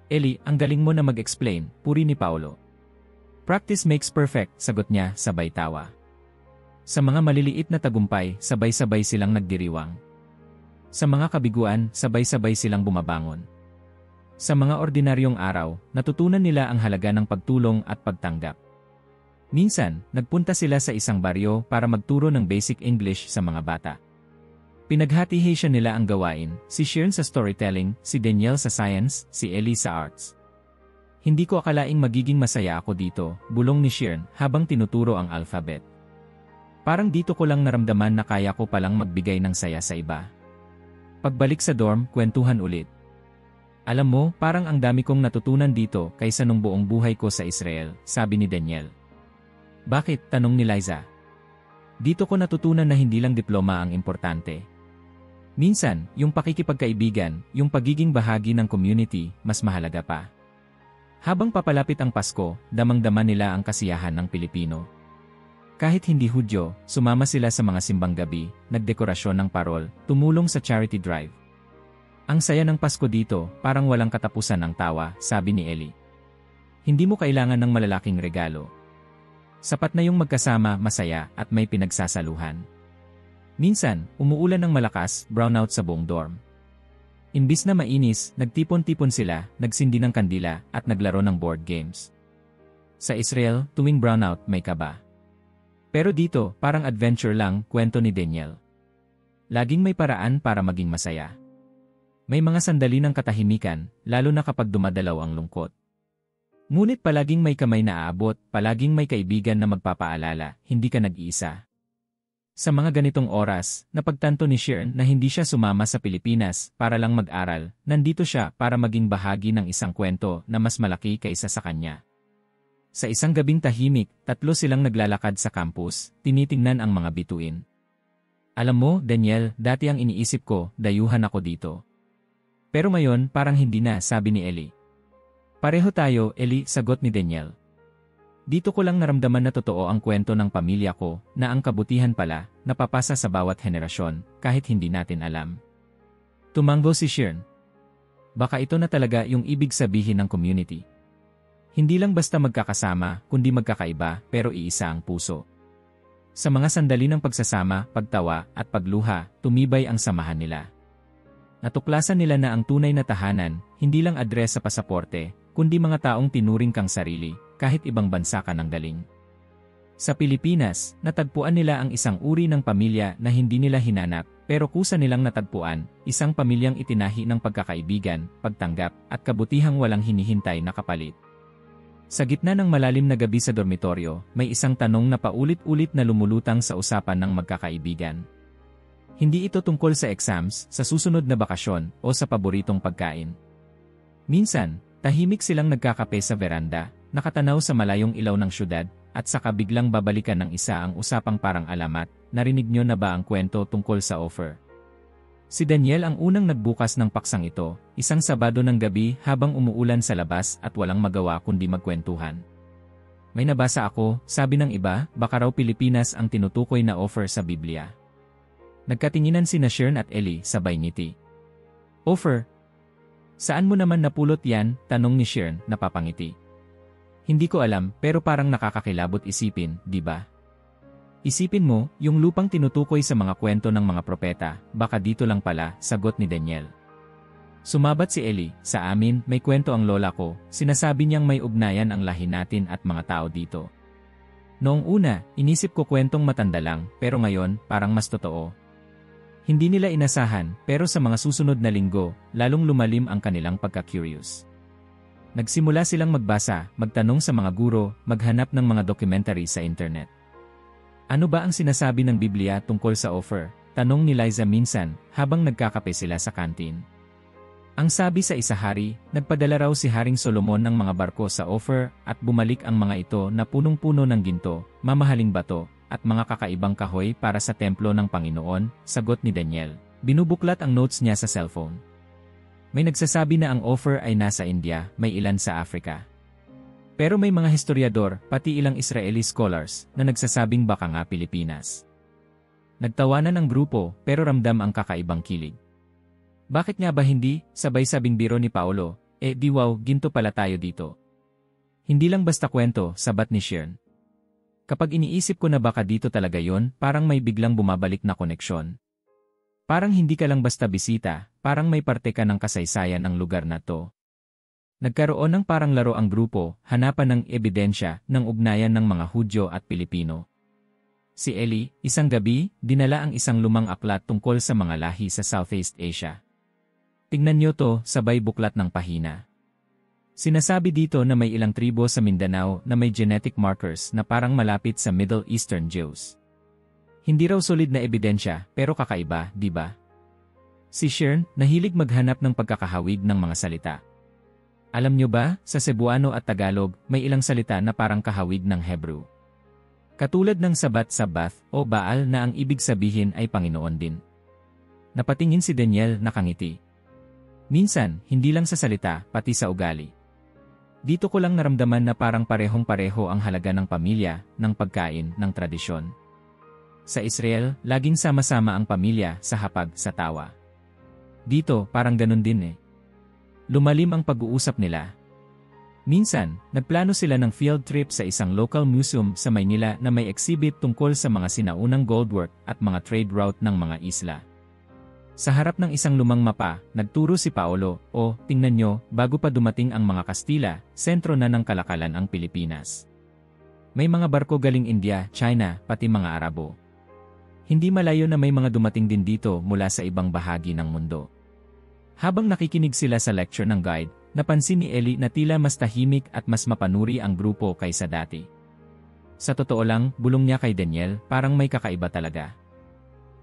Ellie, ang galing mo na mag-explain, puri ni Paolo. Practice makes perfect, sagot niya, sabay tawa. Sa mga maliliit na tagumpay, sabay-sabay silang nagdiriwang. Sa mga kabiguan, sabay-sabay silang bumabangon. Sa mga ordinaryong araw, natutunan nila ang halaga ng pagtulong at pagtanggap. Minsan, nagpunta sila sa isang baryo para magturo ng basic English sa mga bata. Pinaghati-hati nila ang gawain, si Shern sa storytelling, si Daniel sa science, si Ellie sa arts. Hindi ko akalaing magiging masaya ako dito, bulong ni Shern habang tinuturo ang alphabet. Parang dito ko lang naramdaman na kaya ko palang magbigay ng saya sa iba. Pagbalik sa dorm, kwentuhan ulit. Alam mo, parang ang dami kong natutunan dito kaysa nung buong buhay ko sa Israel, sabi ni Daniel. Bakit? Tanong ni Liza. Dito ko natutunan na hindi lang diploma ang importante. Minsan, yung pakikipagkaibigan, yung pagiging bahagi ng community, mas mahalaga pa. Habang papalapit ang Pasko, damang-dama nila ang kasiyahan ng Pilipino. Kahit hindi Hudyo, sumama sila sa mga simbang gabi, nagdekorasyon ng parol, tumulong sa charity drive. Ang saya ng Pasko dito, parang walang katapusan ng tawa, sabi ni Ellie. Hindi mo kailangan ng malalaking regalo. Sapat na yung magkasama, masaya, at may pinagsasaluhan. Minsan, umuulan ng malakas, brownout sa buong dorm. Imbis na mainis, nagtipon-tipon sila, nagsindi ng kandila, at naglaro ng board games. Sa Israel, tuwing brownout, may kaba. Pero dito, parang adventure lang, kwento ni Daniel. Laging may paraan para maging masaya. May mga sandali ng katahimikan, lalo na kapag dumadalaw ang lungkot. Ngunit palaging may kamay na aabot, palaging may kaibigan na magpapaalala, hindi ka nag-iisa. Sa mga ganitong oras, napagtanto ni Sheeran na hindi siya sumama sa Pilipinas para lang mag-aral, nandito siya para maging bahagi ng isang kwento na mas malaki kaysa sa kanya. Sa isang gabing tahimik, tatlo silang naglalakad sa campus, tinitingnan ang mga bituin. Alam mo, Daniel, dati ang iniisip ko, dayuhan ako dito. Pero ngayon, parang hindi na, sabi ni Ellie. Pareho tayo, Ellie, sagot ni Daniel. Dito ko lang naramdaman na totoo ang kwento ng pamilya ko, na ang kabutihan pala, napapasa sa bawat henerasyon, kahit hindi natin alam. Tumango si Sheeran. Baka ito na talaga yung ibig sabihin ng community. Hindi lang basta magkakasama, kundi magkakaiba, pero iisa ang puso. Sa mga sandali ng pagsasama, pagtawa, at pagluha, tumibay ang samahan nila. Natuklasan nila na ang tunay na tahanan, hindi lang adres sa pasaporte, kundi mga taong tinuring kang sarili, kahit ibang bansa ka nang galing. Sa Pilipinas, natagpuan nila ang isang uri ng pamilya na hindi nila hinanap, pero kusa nilang natagpuan, isang pamilyang itinahi ng pagkakaibigan, pagtanggap, at kabutihang walang hinihintay na kapalit. Sa gitna ng malalim na gabi sa dormitoryo, may isang tanong na paulit-ulit na lumulutang sa usapan ng magkakaibigan. Hindi ito tungkol sa exams, sa susunod na bakasyon, o sa paboritong pagkain. Minsan, tahimik silang nagkakape sa veranda, nakatanaw sa malayong ilaw ng syudad, at saka biglang babalikan ng isa ang usapang parang alamat, narinig nyo na ba ang kwento tungkol sa offer? Si Daniel ang unang nagbukas ng paksang ito, isang Sabado ng gabi habang umuulan sa labas at walang magawa kundi magkwentuhan. May nabasa ako, sabi ng iba, baka raw Pilipinas ang tinutukoy na offer sa Biblia. Nagkatinginan sina Sheeran at Ellie, sabay ngiti. Offer? Saan mo naman napulot yan? Tanong ni Sheeran, napapangiti. Hindi ko alam, pero parang nakakakilabot isipin, di ba? Isipin mo, yung lupang tinutukoy sa mga kwento ng mga propeta, baka dito lang pala, sagot ni Daniel. Sumabat si Ellie, sa amin, may kwento ang lola ko, sinasabi niyang may ugnayan ang lahi natin at mga tao dito. Noong una, inisip ko kwentong matanda lang, pero ngayon, parang mas totoo. Hindi nila inasahan, pero sa mga susunod na linggo, lalong lumalim ang kanilang pagka-curious. Nagsimula silang magbasa, magtanong sa mga guro, maghanap ng mga documentary sa internet. Ano ba ang sinasabi ng Biblia tungkol sa offer? Tanong ni Liza minsan, habang nagkakape sila sa kantin. Ang sabi sa Isahari, nagpadala raw si Haring Solomon ng mga barko sa offer at bumalik ang mga ito na punong-puno ng ginto, mamahaling bato, at mga kakaibang kahoy para sa templo ng Panginoon, sagot ni Daniel. Binubuklat ang notes niya sa cellphone. May nagsasabi na ang offer ay nasa India, may ilan sa Africa. Pero may mga historiador, pati ilang Israeli scholars, na nagsasabing baka nga Pilipinas. Nagtawanan ang grupo, pero ramdam ang kakaibang kilig. Bakit nga ba hindi? Sabay sabing biro ni Paolo, di wow, ginto pala tayo dito. Hindi lang basta kwento, sabat ni Sheeran. Kapag iniisip ko na baka dito talaga yon, parang may biglang bumabalik na koneksyon. Parang hindi ka lang basta bisita, parang may parte ka ng kasaysayan ang lugar na to. Nagkaroon ng parang laro ang grupo, hanapan ng ebidensya ng ugnayan ng mga Hudyo at Pilipino. Si Ellie, isang gabi, dinala ang isang lumang aklat tungkol sa mga lahi sa Southeast Asia. Tingnan nyo to, sabay buklat ng pahina. Sinasabi dito na may ilang tribo sa Mindanao na may genetic markers na parang malapit sa Middle Eastern Jews. Hindi raw solid na ebidensya, pero kakaiba, di ba? Si Sheeran, nahilig maghanap ng pagkakahawig ng mga salita. Alam nyo ba, sa Cebuano at Tagalog, may ilang salita na parang kahawig ng Hebrew. Katulad ng Sabat-Sabath o Baal na ang ibig sabihin ay Panginoon din. Napatingin si Daniel nakangiti. Minsan, hindi lang sa salita, pati sa ugali. Dito ko lang naramdaman na parang parehong-pareho ang halaga ng pamilya, ng pagkain, ng tradisyon. Sa Israel, laging sama-sama ang pamilya sa hapag, sa tawa. Dito, parang ganun din eh. Lumalim ang pag-uusap nila. Minsan, nagplano sila ng field trip sa isang local museum sa Maynila na may exhibit tungkol sa mga sinaunang goldwork at mga trade route ng mga isla. Sa harap ng isang lumang mapa, nagturo si Paolo, tingnan nyo, bago pa dumating ang mga Kastila, sentro na ng kalakalan ang Pilipinas. May mga barko galing India, China, pati mga Arabo. Hindi malayo na may mga dumating din dito mula sa ibang bahagi ng mundo. Habang nakikinig sila sa lecture ng guide, napansin ni Ellie na tila mas tahimik at mas mapanuri ang grupo kaysa dati. Sa totoo lang, bulong niya kay Daniel, parang may kakaiba talaga.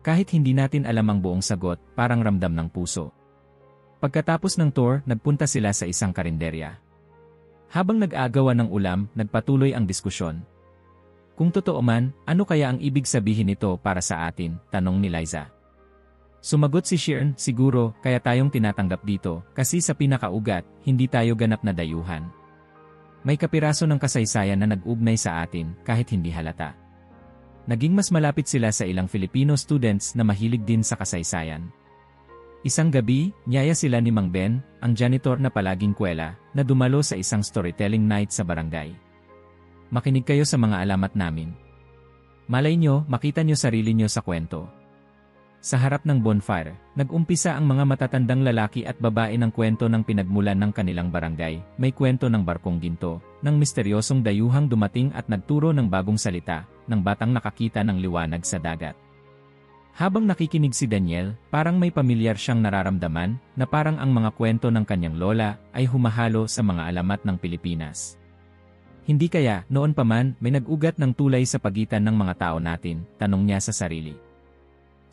Kahit hindi natin alam ang buong sagot, parang ramdam ng puso. Pagkatapos ng tour, nagpunta sila sa isang karinderya. Habang nag-aagawan ng ulam, nagpatuloy ang diskusyon. Kung totoo man, ano kaya ang ibig sabihin nito para sa atin? Tanong ni Liza. Sumagot si Sheeran, siguro, kaya tayong tinatanggap dito, kasi sa pinakaugat, hindi tayo ganap na dayuhan. May kapiraso ng kasaysayan na nag-ugnay sa atin, kahit hindi halata. Naging mas malapit sila sa ilang Filipino students na mahilig din sa kasaysayan. Isang gabi, niyaya sila ni Mang Ben, ang janitor na palaging kwela, na dumalo sa isang storytelling night sa barangay. Makinig kayo sa mga alamat namin. Malay nyo, makita nyo sarili nyo sa kwento. Sa harap ng bonfire, nag-umpisa ang mga matatandang lalaki at babae ng kwento ng pinagmulan ng kanilang barangay. May kwento ng barkong ginto, ng misteryosong dayuhang dumating at nagturo ng bagong salita, ng batang nakakita ng liwanag sa dagat. Habang nakikinig si Daniel, parang may pamilyar siyang nararamdaman na parang ang mga kwento ng kanyang lola ay humahalo sa mga alamat ng Pilipinas. Hindi kaya, noon pa man, may nag-ugat ng tulay sa pagitan ng mga tao natin, tanong niya sa sarili.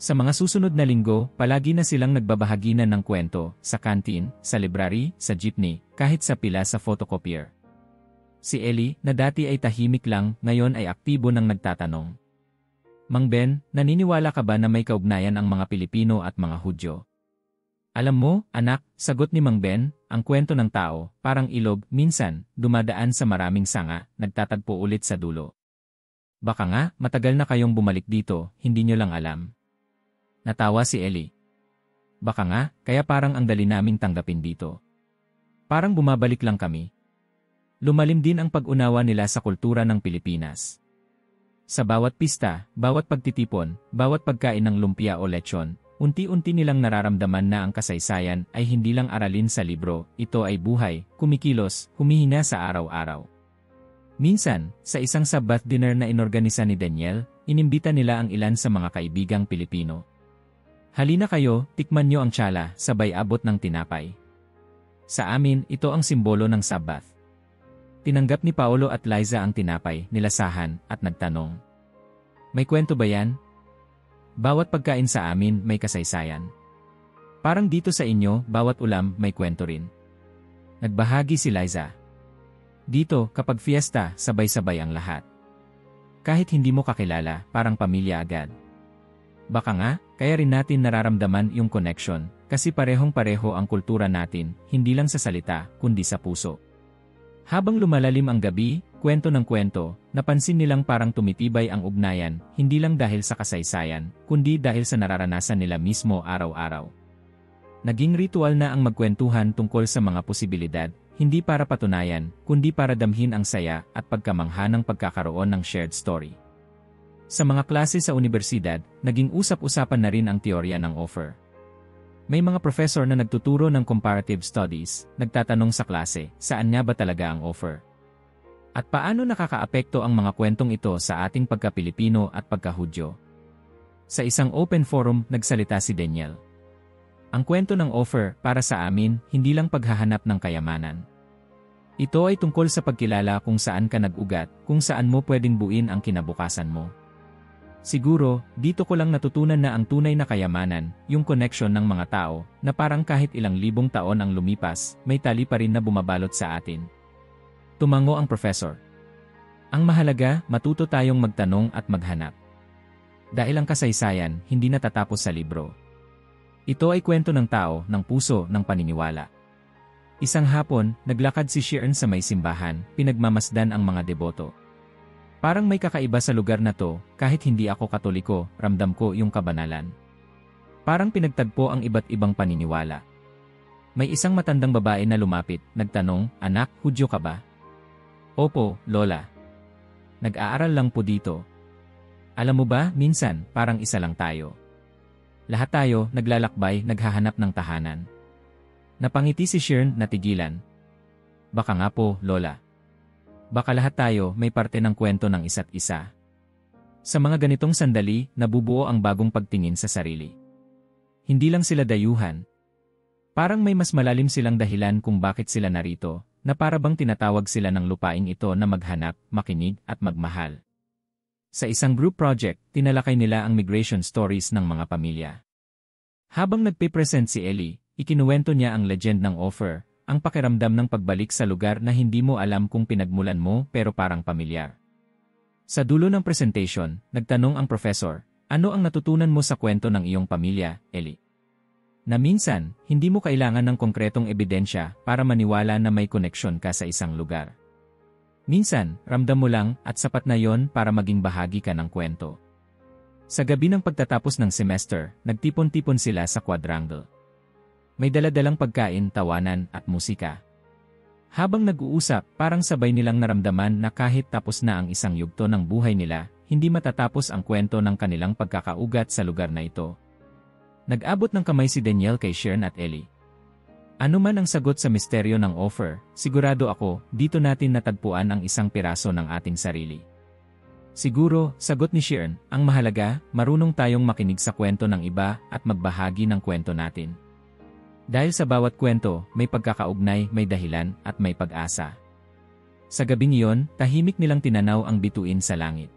Sa mga susunod na linggo, palagi na silang nagbabahaginan ng kwento, sa kantin, sa library, sa jeepney, kahit sa pila sa photocopier. Si Ellie, na dati ay tahimik lang, ngayon ay aktibo nang nagtatanong. Mang Ben, naniniwala ka ba na may kaugnayan ang mga Pilipino at mga Hudyo? Alam mo, anak, sagot ni Mang Ben, ang kwento ng tao, parang ilog, minsan, dumadaan sa maraming sanga, nagtatagpo ulit sa dulo. Baka nga, matagal na kayong bumalik dito, hindi nyo lang alam. Natawa si Ellie. Baka nga, kaya parang ang dali naming tanggapin dito. Parang bumabalik lang kami. Lumalim din ang pag-unawa nila sa kultura ng Pilipinas. Sa bawat pista, bawat pagtitipon, bawat pagkain ng lumpia o lechon, unti-unti nilang nararamdaman na ang kasaysayan ay hindi lang aralin sa libro, ito ay buhay, kumikilos, humihina sa araw-araw. Minsan, sa isang Sabbath dinner na inorganisa ni Daniel, inimbita nila ang ilan sa mga kaibigang Pilipino. Halina kayo, tikman nyo ang tiyala, sabay abot ng tinapay. Sa amin, ito ang simbolo ng Sabbath. Tinanggap ni Paolo at Liza ang tinapay, nilasahan, at nagtanong. May kwento ba yan? Bawat pagkain sa amin may kasaysayan. Parang dito sa inyo, bawat ulam may kwento rin. Nagbahagi si Liza. Dito, kapag fiesta, sabay-sabay ang lahat. Kahit hindi mo kakilala, parang pamilya agad. Baka nga, kaya rin natin nararamdaman yung connection, kasi parehong-pareho ang kultura natin, hindi lang sa salita, kundi sa puso. Habang lumalalim ang gabi, kwento ng kwento, napansin nilang parang tumitibay ang ugnayan, hindi lang dahil sa kasaysayan, kundi dahil sa nararanasan nila mismo araw-araw. Naging ritual na ang magkwentuhan tungkol sa mga posibilidad, hindi para patunayan, kundi para damhin ang saya at pagkamangha ng pagkakaroon ng shared story. Sa mga klase sa unibersidad, naging usap-usapan na rin ang teorya ng offer. May mga professor na nagtuturo ng comparative studies, nagtatanong sa klase, saan nga ba talaga ang offer? At paano nakakaapekto ang mga kwentong ito sa ating pagka-Pilipino at pagka-Hudyo? Sa isang open forum, nagsalita si Daniel. Ang kwento ng offer, para sa amin, hindi lang paghahanap ng kayamanan. Ito ay tungkol sa pagkilala kung saan ka nag-ugat, kung saan mo pwedeng buuin ang kinabukasan mo. Siguro, dito ko lang natutunan na ang tunay na kayamanan, yung connection ng mga tao, na parang kahit ilang libong taon ang lumipas, may tali pa rin na bumabalot sa atin. Tumango ang professor. Ang mahalaga, matuto tayong magtanong at maghanap. Dahil ang kasaysayan, hindi natatapos sa libro. Ito ay kwento ng tao, ng puso, ng paniniwala. Isang hapon, naglakad si Sheeran sa may simbahan, pinagmamasdan ang mga deboto. Parang may kakaiba sa lugar na to, kahit hindi ako Katoliko, ramdam ko yung kabanalan. Parang pinagtagpo ang iba't ibang paniniwala. May isang matandang babae na lumapit, nagtanong, anak, Hudyo ka ba? Opo, Lola. Nag-aaral lang po dito. Alam mo ba, minsan, parang isa lang tayo. Lahat tayo, naglalakbay, naghahanap ng tahanan. Napangiti si Sheeran, natigilan. Baka nga po, Lola. Baka lahat tayo may parte ng kwento ng isa't isa. Sa mga ganitong sandali, nabubuo ang bagong pagtingin sa sarili. Hindi lang sila dayuhan. Parang may mas malalim silang dahilan kung bakit sila narito, na para bang tinatawag sila ng lupaing ito na maghanap, makinig at magmahal. Sa isang group project, tinalakay nila ang migration stories ng mga pamilya. Habang nagpe-present si Ellie, ikinuwento niya ang legend ng offer, ang pakiramdam ng pagbalik sa lugar na hindi mo alam kung pinagmulan mo pero parang pamilyar. Sa dulo ng presentation, nagtanong ang professor, ano ang natutunan mo sa kwento ng iyong pamilya, Ellie? Na minsan, hindi mo kailangan ng konkretong ebidensya para maniwala na may koneksyon ka sa isang lugar. Minsan, ramdam mo lang at sapat na yon para maging bahagi ka ng kwento. Sa gabi ng pagtatapos ng semester, nagtipon-tipon sila sa quadrangle. May daladalang pagkain, tawanan at musika. Habang nag-uusap, parang sabay nilang naramdaman na kahit tapos na ang isang yugto ng buhay nila, hindi matatapos ang kwento ng kanilang pagkakaugat sa lugar na ito. Nag-abot ng kamay si Danielle kay Sharon at Ellie. Ano man ang sagot sa misteryo ng offer, sigurado ako, dito natin natagpuan ang isang piraso ng ating sarili. Siguro, sagot ni Sharon, ang mahalaga, marunong tayong makinig sa kwento ng iba at magbahagi ng kwento natin. Dahil sa bawat kwento, may pagkakaugnay, may dahilan, at may pag-asa. Sa gabing iyon, tahimik nilang tinanaw ang bituin sa langit.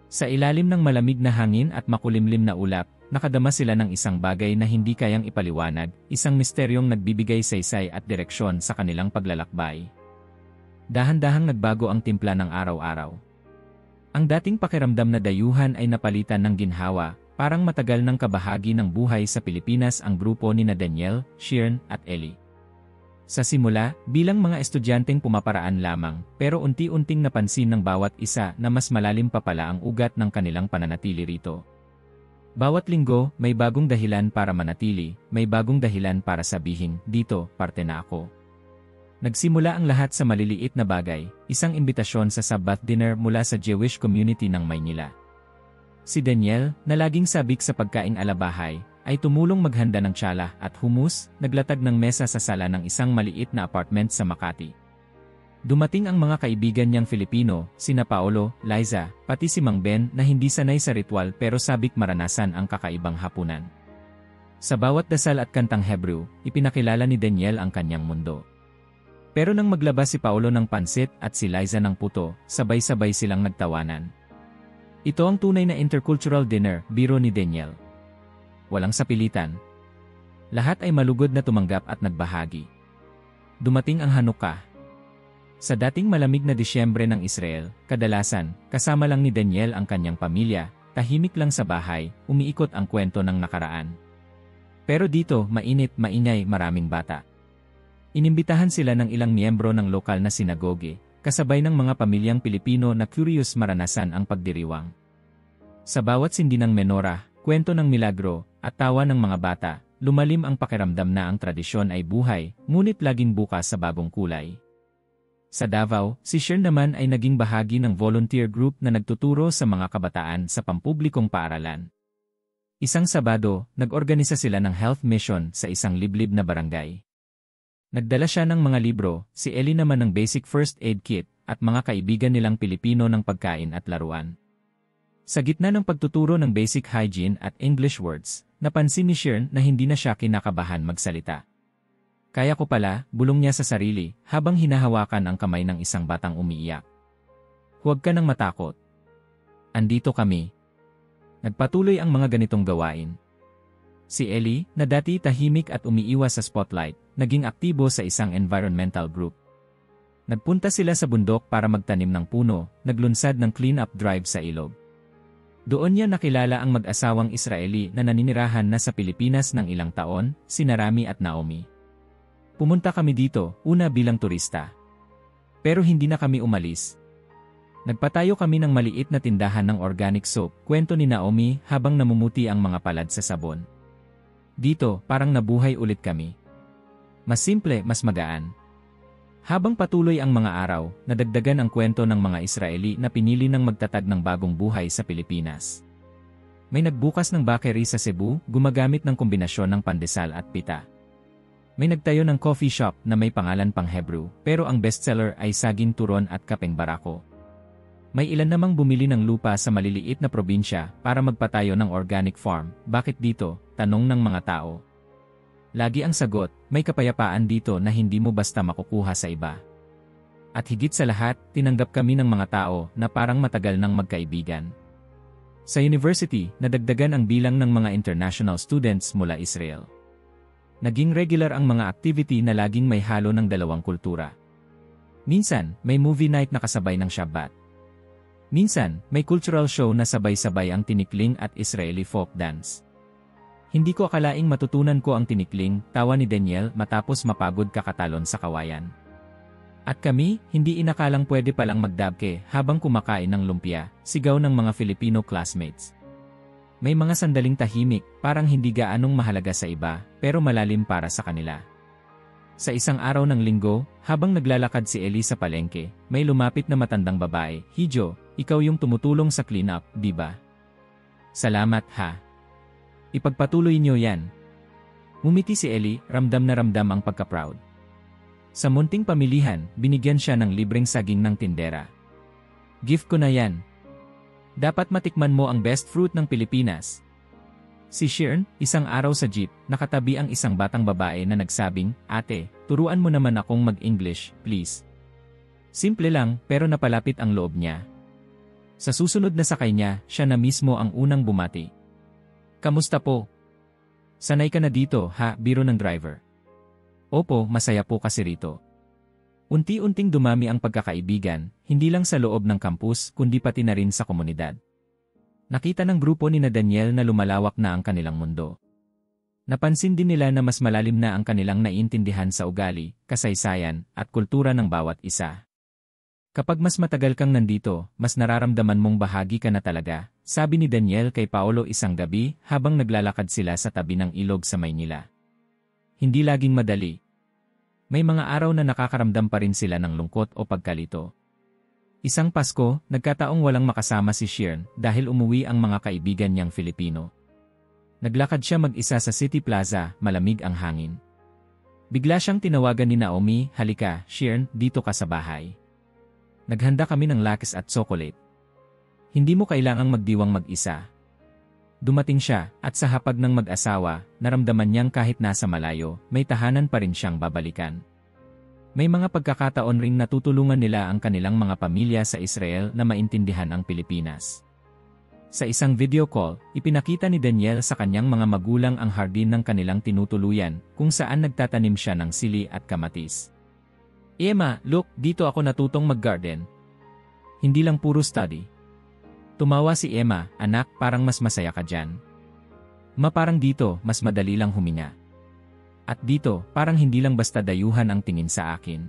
Sa ilalim ng malamig na hangin at makulimlim na ulap, nakadama sila ng isang bagay na hindi kayang ipaliwanag, isang misteryong nagbibigay saysay at direksyon sa kanilang paglalakbay. Dahan-dahang nagbago ang timpla ng araw-araw. Ang dating pakiramdam na dayuhan ay napalitan ng ginhawa, parang matagal ng kabahagi ng buhay sa Pilipinas ang grupo ni Danielle, Sharon at Ellie. Sa simula, bilang mga estudyanteng pumaparaan lamang, pero unti-unting napansin ng bawat isa na mas malalim pa pala ang ugat ng kanilang pananatili rito. Bawat linggo, may bagong dahilan para manatili, may bagong dahilan para sabihin, dito, parte na ako. Nagsimula ang lahat sa maliliit na bagay, isang imbitasyon sa Sabbath dinner mula sa Jewish community ng Maynila. Si Danielle, na laging sabik sa pagkaing alabahay, ay tumulong maghanda ng tsala at hummus, naglatag ng mesa sa sala ng isang maliit na apartment sa Makati. Dumating ang mga kaibigan niyang Filipino, sina Paolo, Liza, pati si Mang Ben na hindi sanay sa ritual pero sabik maranasan ang kakaibang hapunan. Sa bawat dasal at kantang Hebrew, ipinakilala ni Danielle ang kanyang mundo. Pero nang maglabas si Paolo ng pansit at si Liza ng puto, sabay-sabay silang nagtawanan. Ito ang tunay na intercultural dinner, biro ni Danielle. Walang sapilitan. Lahat ay malugod na tumanggap at nagbahagi. Dumating ang Hanukkah. Sa dating malamig na Disyembre ng Israel, kadalasan, kasama lang ni Danielle ang kanyang pamilya, tahimik lang sa bahay, umiikot ang kwento ng nakaraan. Pero dito, mainit, maingay, maraming bata. Inimbitahan sila ng ilang miyembro ng lokal na sinagoge, kasabay ng mga pamilyang Pilipino na curious maranasan ang pagdiriwang. Sa bawat sindi ng menorah, kwento ng milagro, at tawa ng mga bata, lumalim ang pakiramdam na ang tradisyon ay buhay, ngunit laging bukas sa bagong kulay. Sa Davao, si Sharon naman ay naging bahagi ng volunteer group na nagtuturo sa mga kabataan sa pampublikong paaralan. Isang Sabado, nag-organisa sila ng health mission sa isang liblib na barangay. Nagdala siya ng mga libro, si Ellie naman ng basic first aid kit, at mga kaibigan nilang Pilipino ng pagkain at laruan. Sa gitna ng pagtuturo ng basic hygiene at English words, napansin ni Sharon na hindi na siya kinakabahan magsalita. Kaya ko pala, bulong niya sa sarili, habang hinahawakan ang kamay ng isang batang umiiyak. Huwag ka nang matakot. Andito kami. Nagpatuloy ang mga ganitong gawain. Si Ellie, na dati tahimik at umiiwas sa spotlight, naging aktibo sa isang environmental group. Nagpunta sila sa bundok para magtanim ng puno, naglunsad ng clean-up drive sa ilog. Doon niya nakilala ang mag-asawang Israeli na naninirahan na sa Pilipinas ng ilang taon, sina Rami at Naomi. Pumunta kami dito, una bilang turista. Pero hindi na kami umalis. Nagpatayo kami ng maliit na tindahan ng organic soap, kwento ni Naomi habang namumuti ang mga palad sa sabon. Dito, parang nabuhay ulit kami. Mas simple, mas magaan. Habang patuloy ang mga araw, nadagdagan ang kwento ng mga Israeli na pinili ng magtatag ng bagong buhay sa Pilipinas. May nagbukas ng bakery sa Cebu, gumagamit ng kombinasyon ng pandesal at pita. May nagtayo ng coffee shop na may pangalan pang Hebrew, pero ang bestseller ay saging turon at kapeng barako. May ilan namang bumili ng lupa sa maliliit na probinsya para magpatayo ng organic farm. Bakit dito? Tanong ng mga tao. Lagi ang sagot, may kapayapaan dito na hindi mo basta makukuha sa iba. At higit sa lahat, tinanggap kami ng mga tao na parang matagal nang magkaibigan. Sa university, nadagdagan ang bilang ng mga international students mula Israel. Naging regular ang mga activity na laging may halo ng dalawang kultura. Minsan, may movie night na kasabay ng Shabbat. Minsan, may cultural show na sabay-sabay ang tinikling at Israeli folk dance. Hindi ko akalaing matutunan ko ang tinikling, tawa ni Daniel matapos mapagod kakatalon sa kawayan. At kami, hindi inakalang pwede palang magdabke habang kumakain ng lumpia, sigaw ng mga Filipino classmates. May mga sandaling tahimik, parang hindi gaanong mahalaga sa iba, pero malalim para sa kanila. Sa isang araw ng linggo, habang naglalakad si Ellie sa palengke, may lumapit na matandang babae. "Hijo, ikaw yung tumutulong sa cleanup, di ba?" "Salamat ha. Ipagpatuloy niyo yan." Ngumiti si Ellie, ramdam na ramdam ang pagka-proud. Sa munting pamilihan, binigyan siya ng libreng saging ng tindera. "Gift ko na yan. Dapat matikman mo ang best fruit ng Pilipinas." Si Shirn, isang araw sa jeep, nakatabi ang isang batang babae na nagsabing, "Ate, turuan mo naman akong mag-English, please." Simple lang, pero napalapit ang loob niya. Sa susunod na sakay niya, siya na mismo ang unang bumati. "Kamusta po? Sanay ka na dito, ha?" Biro ng driver. "Opo, masaya po kasi rito." Unti-unting dumami ang pagkakaibigan, hindi lang sa loob ng kampus, kundi pati na rin sa komunidad. Nakita ng grupo ni Daniel na lumalawak na ang kanilang mundo. Napansin din nila na mas malalim na ang kanilang naiintindihan sa ugali, kasaysayan, at kultura ng bawat isa. "Kapag mas matagal kang nandito, mas nararamdaman mong bahagi ka na talaga," sabi ni Daniel kay Paolo isang gabi habang naglalakad sila sa tabi ng ilog sa Maynila. Hindi laging madali. May mga araw na nakakaramdam pa rin sila ng lungkot o pagkalito. Isang Pasko, nagkataong walang makasama si Shirn dahil umuwi ang mga kaibigan niyang Filipino. Naglakad siya mag-isa sa City Plaza, malamig ang hangin. Bigla siyang tinawagan ni Naomi, "Halika, Shirn, dito ka sa bahay. Naghanda kami ng lakis at chocolate. Hindi mo kailangang magdiwang mag-isa." Dumating siya, at sa hapag ng mag-asawa, naramdaman niyang kahit nasa malayo, may tahanan pa rin siyang babalikan. May mga pagkakataon ring natutulungan nila ang kanilang mga pamilya sa Israel na maintindihan ang Pilipinas. Sa isang video call, ipinakita ni Daniel sa kanyang mga magulang ang hardin ng kanilang tinutuluyan, kung saan nagtatanim siya ng sili at kamatis. "Emma, look, dito ako natutong mag-garden. Hindi lang puro study." Tumawa si Emma, "Anak, parang mas masaya ka dyan. Parang dito, mas madali lang huminga. At dito, parang hindi lang basta dayuhan ang tingin sa akin."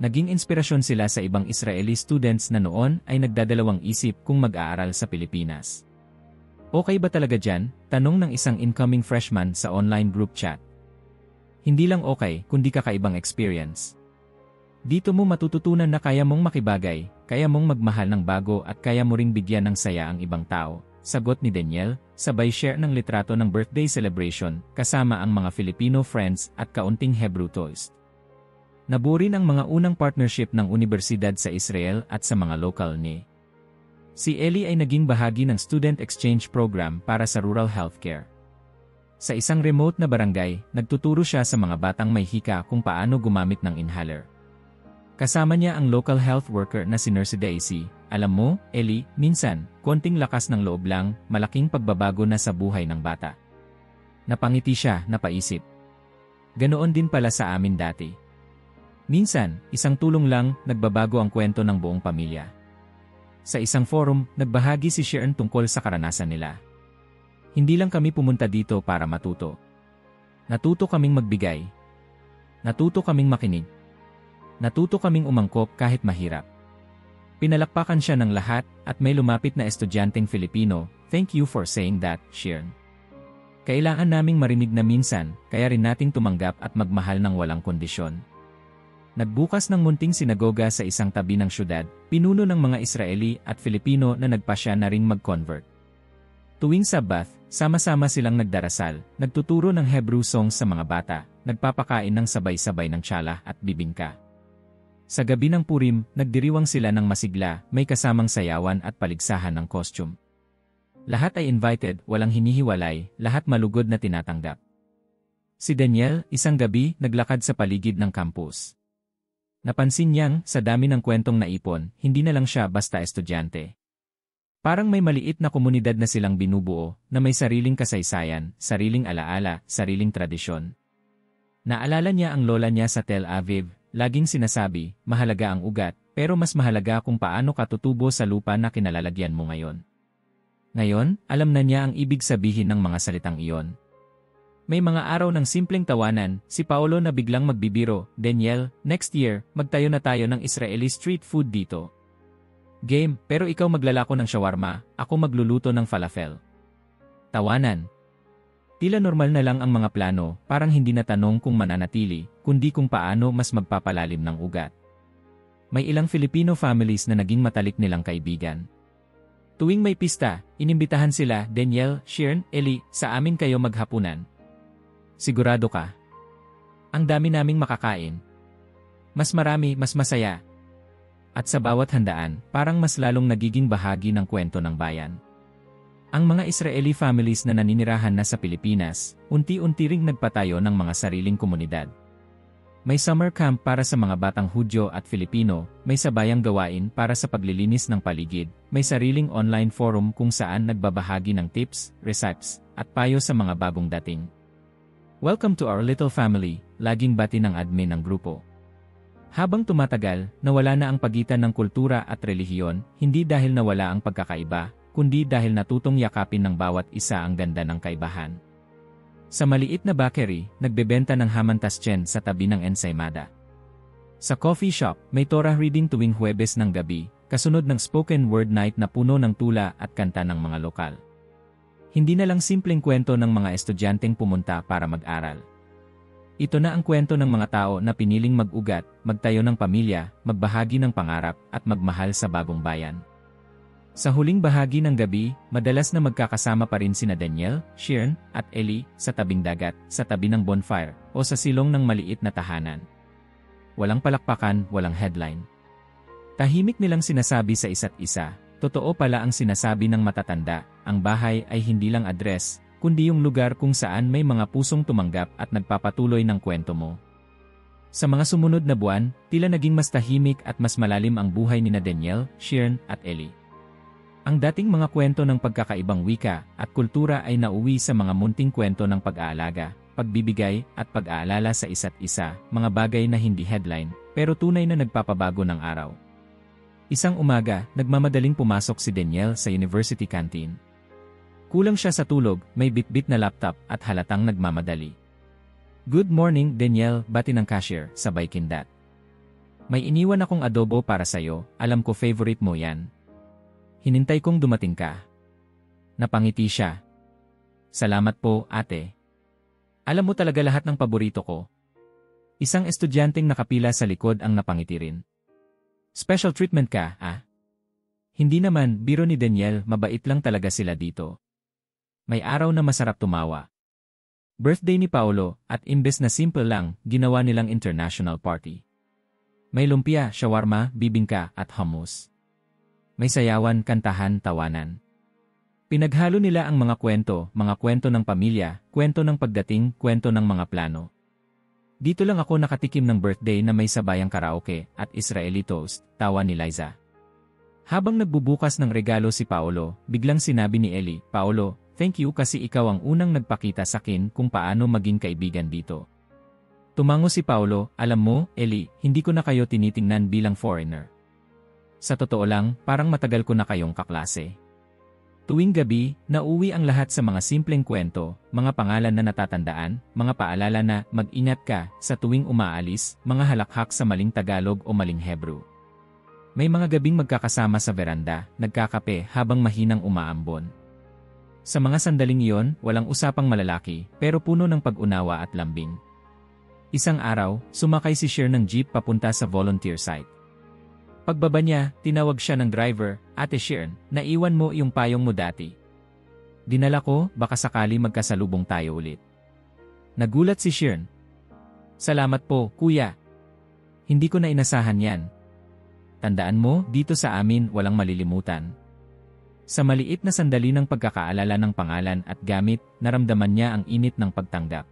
Naging inspirasyon sila sa ibang Israeli students na noon ay nagdadalawang isip kung mag-aaral sa Pilipinas. "Okay ba talaga dyan?" tanong ng isang incoming freshman sa online group chat. "Hindi lang okay, kundi kakaibang experience. Dito mo matututunan na kaya mong makibagay, kaya mong magmahal ng bago at kaya mo ring bigyan ng saya ang ibang tao," sagot ni Daniel, sabay share ng litrato ng birthday celebration, kasama ang mga Filipino friends at kaunting Hebrew toast. Nabuo rin ang mga unang partnership ng universidad sa Israel at sa mga local ni. Si Ellie ay naging bahagi ng student exchange program para sa rural healthcare. Sa isang remote na barangay, nagtuturo siya sa mga batang may hika kung paano gumamit ng inhaler. Kasama niya ang local health worker na si Nurse Daisy. "Alam mo, Ellie, minsan, konting lakas ng loob lang, malaking pagbabago na sa buhay ng bata." Napangiti siya, napaisip. Ganoon din pala sa amin dati. Minsan, isang tulong lang, nagbabago ang kwento ng buong pamilya. Sa isang forum, nagbahagi si Shirn tungkol sa karanasan nila. "Hindi lang kami pumunta dito para matuto. Natuto kaming magbigay. Natuto kaming makinig. Natuto kaming umangkop kahit mahirap." Pinalakpakan siya ng lahat at may lumapit na estudyanteng Filipino. "Thank you for saying that, Shirn. Kailangan naming marinig na minsan, kaya rin nating tumanggap at magmahal ng walang kondisyon." Nagbukas ng munting sinagoga sa isang tabi ng syudad, pinuno ng mga Israeli at Filipino na nagpasya na ring mag-convert. Tuwing Sabbath, sama-sama silang nagdarasal, nagtuturo ng Hebrew songs sa mga bata, nagpapakain ng sabay-sabay ng tsalah at bibingka. Sa gabi ng Purim, nagdiriwang sila ng masigla, may kasamang sayawan at paligsahan ng costume. Lahat ay invited, walang hinihiwalay, lahat malugod na tinatanggap. Si Daniel, isang gabi, naglakad sa paligid ng campus. Napansin niyang, sa dami ng kwentong naipon, hindi na lang siya basta estudyante. Parang may maliit na komunidad na silang binubuo, na may sariling kasaysayan, sariling alaala, sariling tradisyon. Naalala niya ang lola niya sa Tel Aviv, laging sinasabi, mahalaga ang ugat, pero mas mahalaga kung paano ka tutubo sa lupa na kinalalagyan mo ngayon. Ngayon, alam na niya ang ibig sabihin ng mga salitang iyon. May mga araw ng simpleng tawanan, si Paolo na biglang magbibiro, Daniel, next year, magtayo na tayo ng Israeli street food dito. Game, pero ikaw maglalako ng shawarma, ako magluluto ng falafel. Tawanan. Tila normal na lang ang mga plano, parang hindi na tanong kung mananatili, kundi kung paano mas magpapalalim ng ugat. May ilang Filipino families na naging matalik nilang kaibigan. Tuwing may pista, inimbitahan sila, Daniel, Shirn, Eli, sa amin kayo maghapunan. Sigurado ka? Ang dami naming makakain. Mas marami, mas masaya. At sa bawat handaan, parang mas lalong nagiging bahagi ng kwento ng bayan. Ang mga Israeli families na naninirahan na sa Pilipinas, unti-unti ring nagpatayo ng mga sariling komunidad. May summer camp para sa mga batang Hudyo at Filipino, may sabayang gawain para sa paglilinis ng paligid, may sariling online forum kung saan nagbabahagi ng tips, recipes, at payo sa mga bagong dating. Welcome to our little family, laging bati ng admin ng grupo. Habang tumatagal, nawala na ang pagitan ng kultura at relihiyon, hindi dahil nawala ang pagkakaiba, kundi dahil natutong yakapin ng bawat isa ang ganda ng kaibahan. Sa maliit na bakery, nagbebenta ng hamantaschen sa tabi ng ensaymada. Sa coffee shop, may Torah reading tuwing Huwebes ng gabi, kasunod ng spoken word night na puno ng tula at kanta ng mga lokal. Hindi na lang simpleng kwento ng mga estudyanteng pumunta para mag-aral. Ito na ang kwento ng mga tao na piniling mag-ugat, magtayo ng pamilya, magbahagi ng pangarap, at magmahal sa bagong bayan. Sa huling bahagi ng gabi, madalas na magkakasama pa rin sina Daniel, Shirn, at Eli, sa tabing dagat, sa tabi ng bonfire, o sa silong ng maliit na tahanan. Walang palakpakan, walang headline. Tahimik nilang sinasabi sa isa't isa, totoo pala ang sinasabi ng matatanda, ang bahay ay hindi lang address, kundi yung lugar kung saan may mga pusong tumanggap at nagpapatuloy ng kwento mo. Sa mga sumunod na buwan, tila naging mas tahimik at mas malalim ang buhay nina Daniel, Shirn, at Eli. Ang dating mga kwento ng pagkakaibang wika at kultura ay nauwi sa mga munting kwento ng pag-aalaga, pagbibigay, at pag-aalala sa isa't isa, mga bagay na hindi headline, pero tunay na nagpapabago ng araw. Isang umaga, nagmamadaling pumasok si Daniel sa university canteen. Kulang siya sa tulog, may bitbit na laptop at halatang nagmamadali. Good morning, Daniel, bati ng cashier, sabay kindat. May iniwan akong adobo para sa'yo, alam ko favorite mo yan. Hinintay kong dumating ka. Napangiti siya. Salamat po, ate. Alam mo talaga lahat ng paborito ko. Isang estudyanteng nakapila sa likod ang napangiti rin. Special treatment ka, ah? Hindi naman, biro ni Daniel, mabait lang talaga sila dito. May araw na masarap tumawa. Birthday ni Paolo, at imbes na simple lang, ginawa nilang international party. May lumpia, shawarma, bibingka, at hummus. May sayawan, kantahan, tawanan. Pinaghalo nila ang mga kwento ng pamilya, kwento ng pagdating, kwento ng mga plano. Dito lang ako nakatikim ng birthday na may sabayang karaoke at Israeli toast, tawa ni Liza. Habang nagbubukas ng regalo si Paolo, biglang sinabi ni Eli, Paolo, thank you kasi ikaw ang unang nagpakita sa akin kung paano maging kaibigan dito. Tumango si Paolo, alam mo, Eli, hindi ko na kayo tinitingnan bilang foreigner. Sa totoo lang, parang matagal ko na kayong kaklase. Tuwing gabi, nauwi ang lahat sa mga simpleng kwento, mga pangalan na natatandaan, mga paalala na mag-ingat ka sa tuwing umaalis, mga halakhak sa maling Tagalog o maling Hebrew. May mga gabing magkakasama sa veranda, nagkakape habang mahinang umaambon. Sa mga sandaling iyon, walang usapang malalaki, pero puno ng pag-unawa at lambing. Isang araw, sumakay si Shir ng jeep papunta sa volunteer site. Pagbaba niya, tinawag siya ng driver, Ate Shirn, naiwan mo yung payong mo dati. Dinala ko, baka sakali magkasalubong tayo ulit. Nagulat si Shirn. Salamat po, kuya. Hindi ko na inasahan yan. Tandaan mo, dito sa amin walang malilimutan. Sa maliit na sandali ng pagkakaalala ng pangalan at gamit, naramdaman niya ang init ng pagtanggap.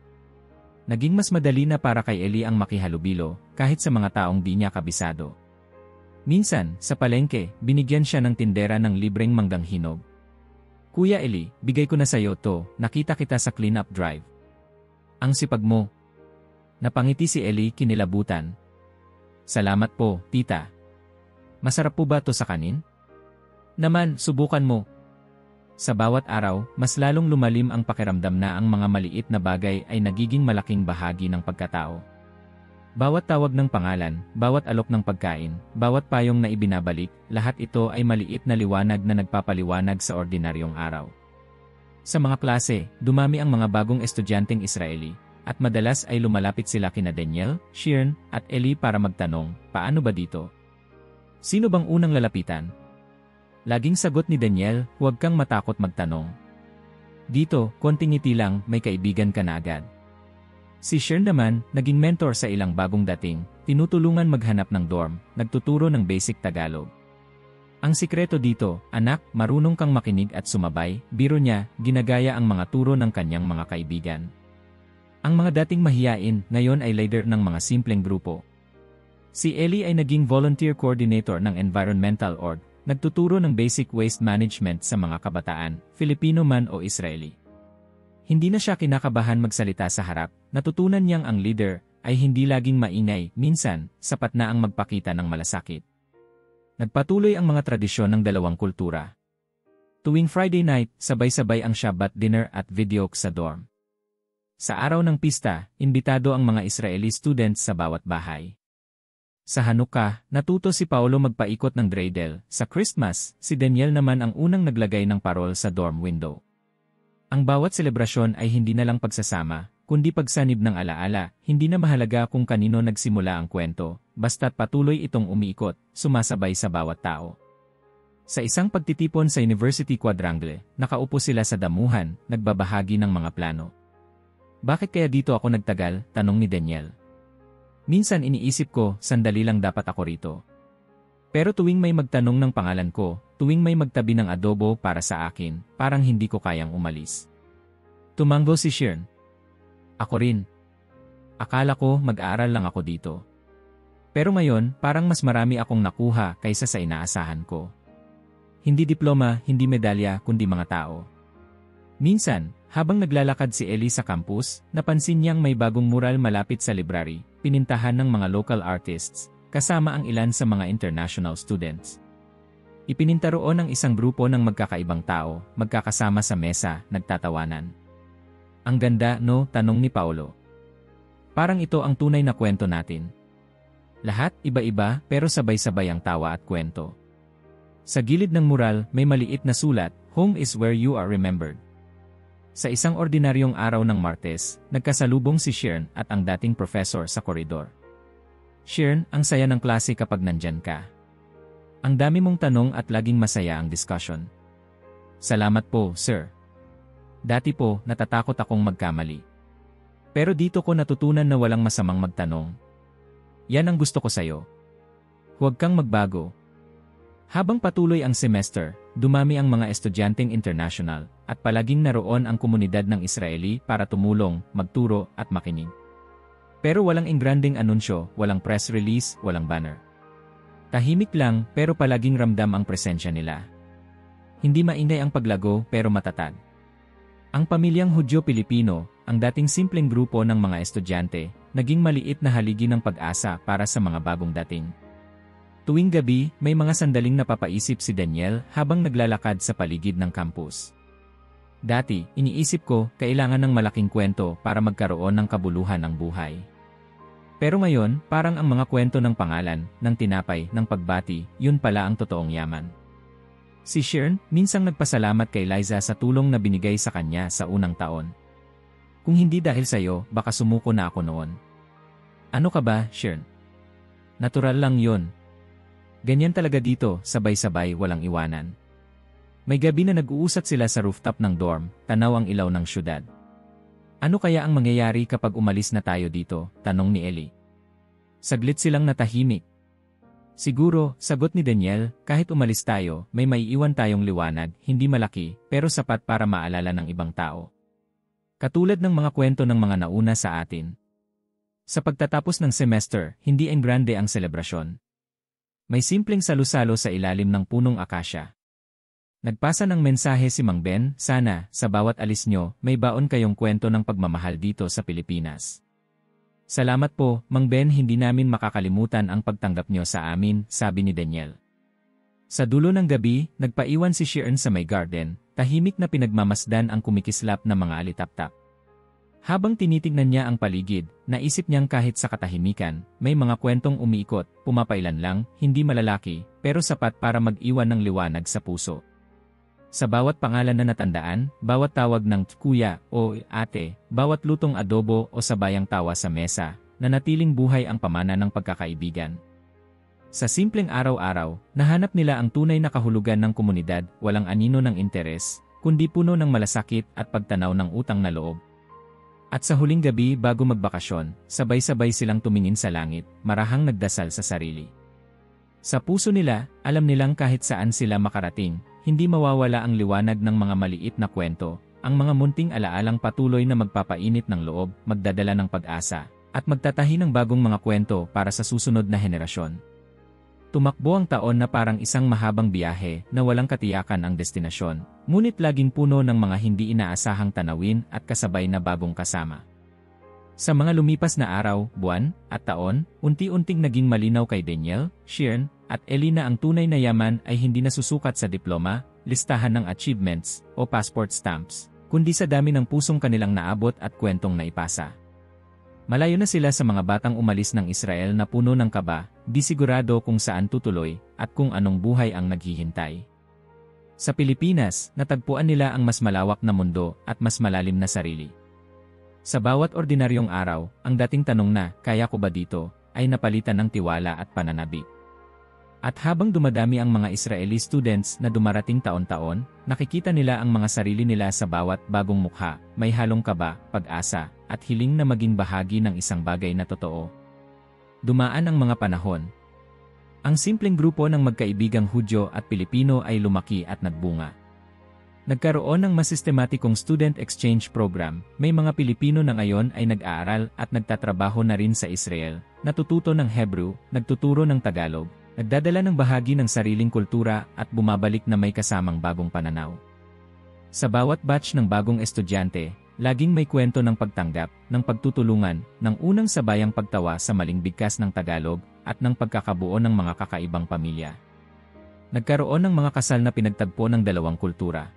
Naging mas madali na para kay Ellie ang makihalubilo, kahit sa mga taong di niya kabisado. Minsan, sa palengke, binigyan siya ng tindera ng libreng manggang hinog. "Kuya Ellie, bigay ko na sa'yo to, nakita kita sa clean-up drive." "Ang sipag mo." Napangiti si Ellie kinilabutan. "Salamat po, tita." "Masarap po ba to sa kanin?" "Naman, subukan mo." Sa bawat araw, mas lalong lumalim ang pakiramdam na ang mga maliit na bagay ay nagiging malaking bahagi ng pagkatao. Bawat tawag ng pangalan, bawat alok ng pagkain, bawat payong na ibinabalik, lahat ito ay maliit na liwanag na nagpapaliwanag sa ordinaryong araw. Sa mga klase, dumami ang mga bagong estudyanteng Israeli, at madalas ay lumalapit sila kina Daniel, Sheeran, at Ellie para magtanong, "Paano ba dito?" Sino bang unang lalapitan? Laging sagot ni Daniel, "Huwag kang matakot magtanong." Dito, konting ngiti lang, may kaibigan ka na agad. Si Sheeran naman, naging mentor sa ilang bagong dating, tinutulungan maghanap ng dorm, nagtuturo ng basic Tagalog. Ang sikreto dito, "Anak, marunong kang makinig at sumabay," biro niya, ginagaya ang mga turo ng kanyang mga kaibigan. Ang mga dating mahiyain, ngayon ay leader ng mga simpleng grupo. Si Ellie ay naging volunteer coordinator ng environmental org, nagtuturo ng basic waste management sa mga kabataan, Filipino man o Israeli. Hindi na siya kinakabahan magsalita sa harap, natutunan niyang ang leader ay hindi laging maingay, minsan, sapat na ang magpakita ng malasakit. Nagpatuloy ang mga tradisyon ng dalawang kultura. Tuwing Friday night, sabay-sabay ang Shabbat dinner at videoke sa dorm. Sa araw ng pista, imbitado ang mga Israeli students sa bawat bahay. Sa Hanukkah, natuto si Paolo magpaikot ng dreidel. Sa Christmas, si Daniel naman ang unang naglagay ng parol sa dorm window. Ang bawat selebrasyon ay hindi na lang pagsasama, kundi pagsanib ng alaala, hindi na mahalaga kung kanino nagsimula ang kwento, basta't patuloy itong umiikot, sumasabay sa bawat tao. Sa isang pagtitipon sa University Quadrangle, nakaupo sila sa damuhan, nagbabahagi ng mga plano. "Bakit kaya dito ako nagtagal?" tanong ni Daniel. "Minsan iniisip ko, sandali lang dapat ako rito. Pero tuwing may magtanong ng pangalan ko, tuwing may magtabi ng adobo para sa akin, parang hindi ko kayang umalis." Tumango si Sheeran. "Ako rin. Akala ko mag-aaral lang ako dito. Pero ngayon, parang mas marami akong nakuha kaysa sa inaasahan ko. Hindi diploma, hindi medalya, kundi mga tao." Minsan, habang naglalakad si Ellie sa campus, napansin niyang may bagong mural malapit sa library, pinintahan ng mga local artists, kasama ang ilan sa mga international students. Ipininta roon ang isang grupo ng magkakaibang tao, magkakasama sa mesa, nagtatawanan. "Ang ganda, no?" tanong ni Paolo. "Parang ito ang tunay na kwento natin." Lahat iba-iba pero sabay-sabay ang tawa at kwento. Sa gilid ng mural, may maliit na sulat, "Home is where you are remembered." Sa isang ordinaryong araw ng Martes, nagkasalubong si Sheeran at ang dating professor sa koridor. "Sheeran, ang saya ng klase kapag nandyan ka. Ang dami mong tanong at laging masaya ang discussion." "Salamat po, sir. Dati po, natatakot akong magkamali. Pero dito ko natutunan na walang masamang magtanong. Yan ang gusto ko sa'yo. Huwag kang magbago." Habang patuloy ang semester, dumami ang mga estudyanteng international, at palaging naroon ang komunidad ng Israeli para tumulong, magturo, at makinig. Pero walang ingranding anunsyo, walang press release, walang banner. Tahimik lang, pero palaging ramdam ang presensya nila. Hindi maingay ang paglago, pero matatag. Ang pamilyang Hudyo-Pilipino, ang dating simpleng grupo ng mga estudyante, naging maliit na haligi ng pag-asa para sa mga bagong dating. Tuwing gabi, may mga sandaling napapaisip si Daniel habang naglalakad sa paligid ng campus. "Dati, iniisip ko, kailangan ng malaking kwento para magkaroon ng kabuluhan ang buhay. Pero ngayon, parang ang mga kwento ng pangalan, ng tinapay, ng pagbati, yun pala ang totoong yaman." Si Sheeran, minsang nagpasalamat kay Liza sa tulong na binigay sa kanya sa unang taon. "Kung hindi dahil sa'yo, baka sumuko na ako noon." "Ano ka ba, Sheeran? Natural lang yun. Ganyan talaga dito, sabay-sabay, walang iwanan." May gabi na nag-uusat sila sa rooftop ng dorm, tanaw ang ilaw ng syudad. "Ano kaya ang mangyayari kapag umalis na tayo dito?" tanong ni Ellie. Saglit silang natahimik. "Siguro," sagot ni Daniel, "kahit umalis tayo, may maiiwan tayong liwanag, hindi malaki, pero sapat para maalala ng ibang tao." Katulad ng mga kwento ng mga nauna sa atin. Sa pagtatapos ng semester, hindi en grande ang selebrasyon. May simpleng salusalo sa ilalim ng punong akasya. Nagpasa ng mensahe si Mang Ben, sana, sa bawat alis nyo, may baon kayong kwento ng pagmamahal dito sa Pilipinas. Salamat po, Mang Ben, hindi namin makakalimutan ang pagtanggap nyo sa amin, sabi ni Daniel. Sa dulo ng gabi, nagpaiwan si Sheeran sa may garden, tahimik na pinagmamasdan ang kumikislap na mga alitaptap. Habang tinitingnan niya ang paligid, naisip niyang kahit sa katahimikan, may mga kwentong umiikot, pumapailan lang, hindi malalaki, pero sapat para mag-iwan ng liwanag sa puso. Sa bawat pangalan na natandaan, bawat tawag ng kuya o ate, bawat lutong adobo o sabayang tawa sa mesa, nanatiling buhay ang pamana ng pagkakaibigan. Sa simpleng araw-araw, nahanap nila ang tunay na kahulugan ng komunidad, walang anino ng interes, kundi puno ng malasakit at pagtanaw ng utang na loob. At sa huling gabi bago magbakasyon, sabay-sabay silang tumingin sa langit, marahang nagdasal sa sarili. Sa puso nila, alam nilang kahit saan sila makarating, hindi mawawala ang liwanag ng mga maliit na kwento, ang mga munting alaalang patuloy na magpapainit ng loob, magdadala ng pag-asa, at magtatahi ng bagong mga kwento para sa susunod na henerasyon. Tumakbo ang taon na parang isang mahabang biyahe na walang katiyakan ang destinasyon, ngunit laging puno ng mga hindi inaasahang tanawin at kasabay na bagong kasama. Sa mga lumipas na araw, buwan, at taon, unti-unting naging malinaw kay Daniel, Sheeran, at Ellie ang tunay na yaman ay hindi nasusukat sa diploma, listahan ng achievements, o passport stamps, kundi sa dami ng pusong kanilang naabot at kwentong naipasa. Malayo na sila sa mga batang umalis ng Israel na puno ng kaba, di sigurado kung saan tutuloy, at kung anong buhay ang naghihintay. Sa Pilipinas, natagpuan nila ang mas malawak na mundo at mas malalim na sarili. Sa bawat ordinaryong araw, ang dating tanong na, kaya ko ba dito, ay napalitan ng tiwala at pananabik. At habang dumadami ang mga Israeli students na dumarating taon-taon, nakikita nila ang mga sarili nila sa bawat bagong mukha, may halong kaba, pag-asa, at hiling na maging bahagi ng isang bagay na totoo. Dumaan ang mga panahon. Ang simpleng grupo ng magkaibigang Hudyo at Pilipino ay lumaki at nagbunga. Nagkaroon ng mas sistematikong student exchange program, may mga Pilipino na ngayon ay nag-aaral at nagtatrabaho na rin sa Israel, natututo ng Hebrew, nagtuturo ng Tagalog, nagdadala ng bahagi ng sariling kultura at bumabalik na may kasamang bagong pananaw. Sa bawat batch ng bagong estudyante, laging may kwento ng pagtanggap, ng pagtutulungan, ng unang sabayang pagtawa sa maling bigkas ng Tagalog, at ng pagkakabuo ng mga kakaibang pamilya. Nagkaroon ng mga kasal na pinagtagpo ng dalawang kultura.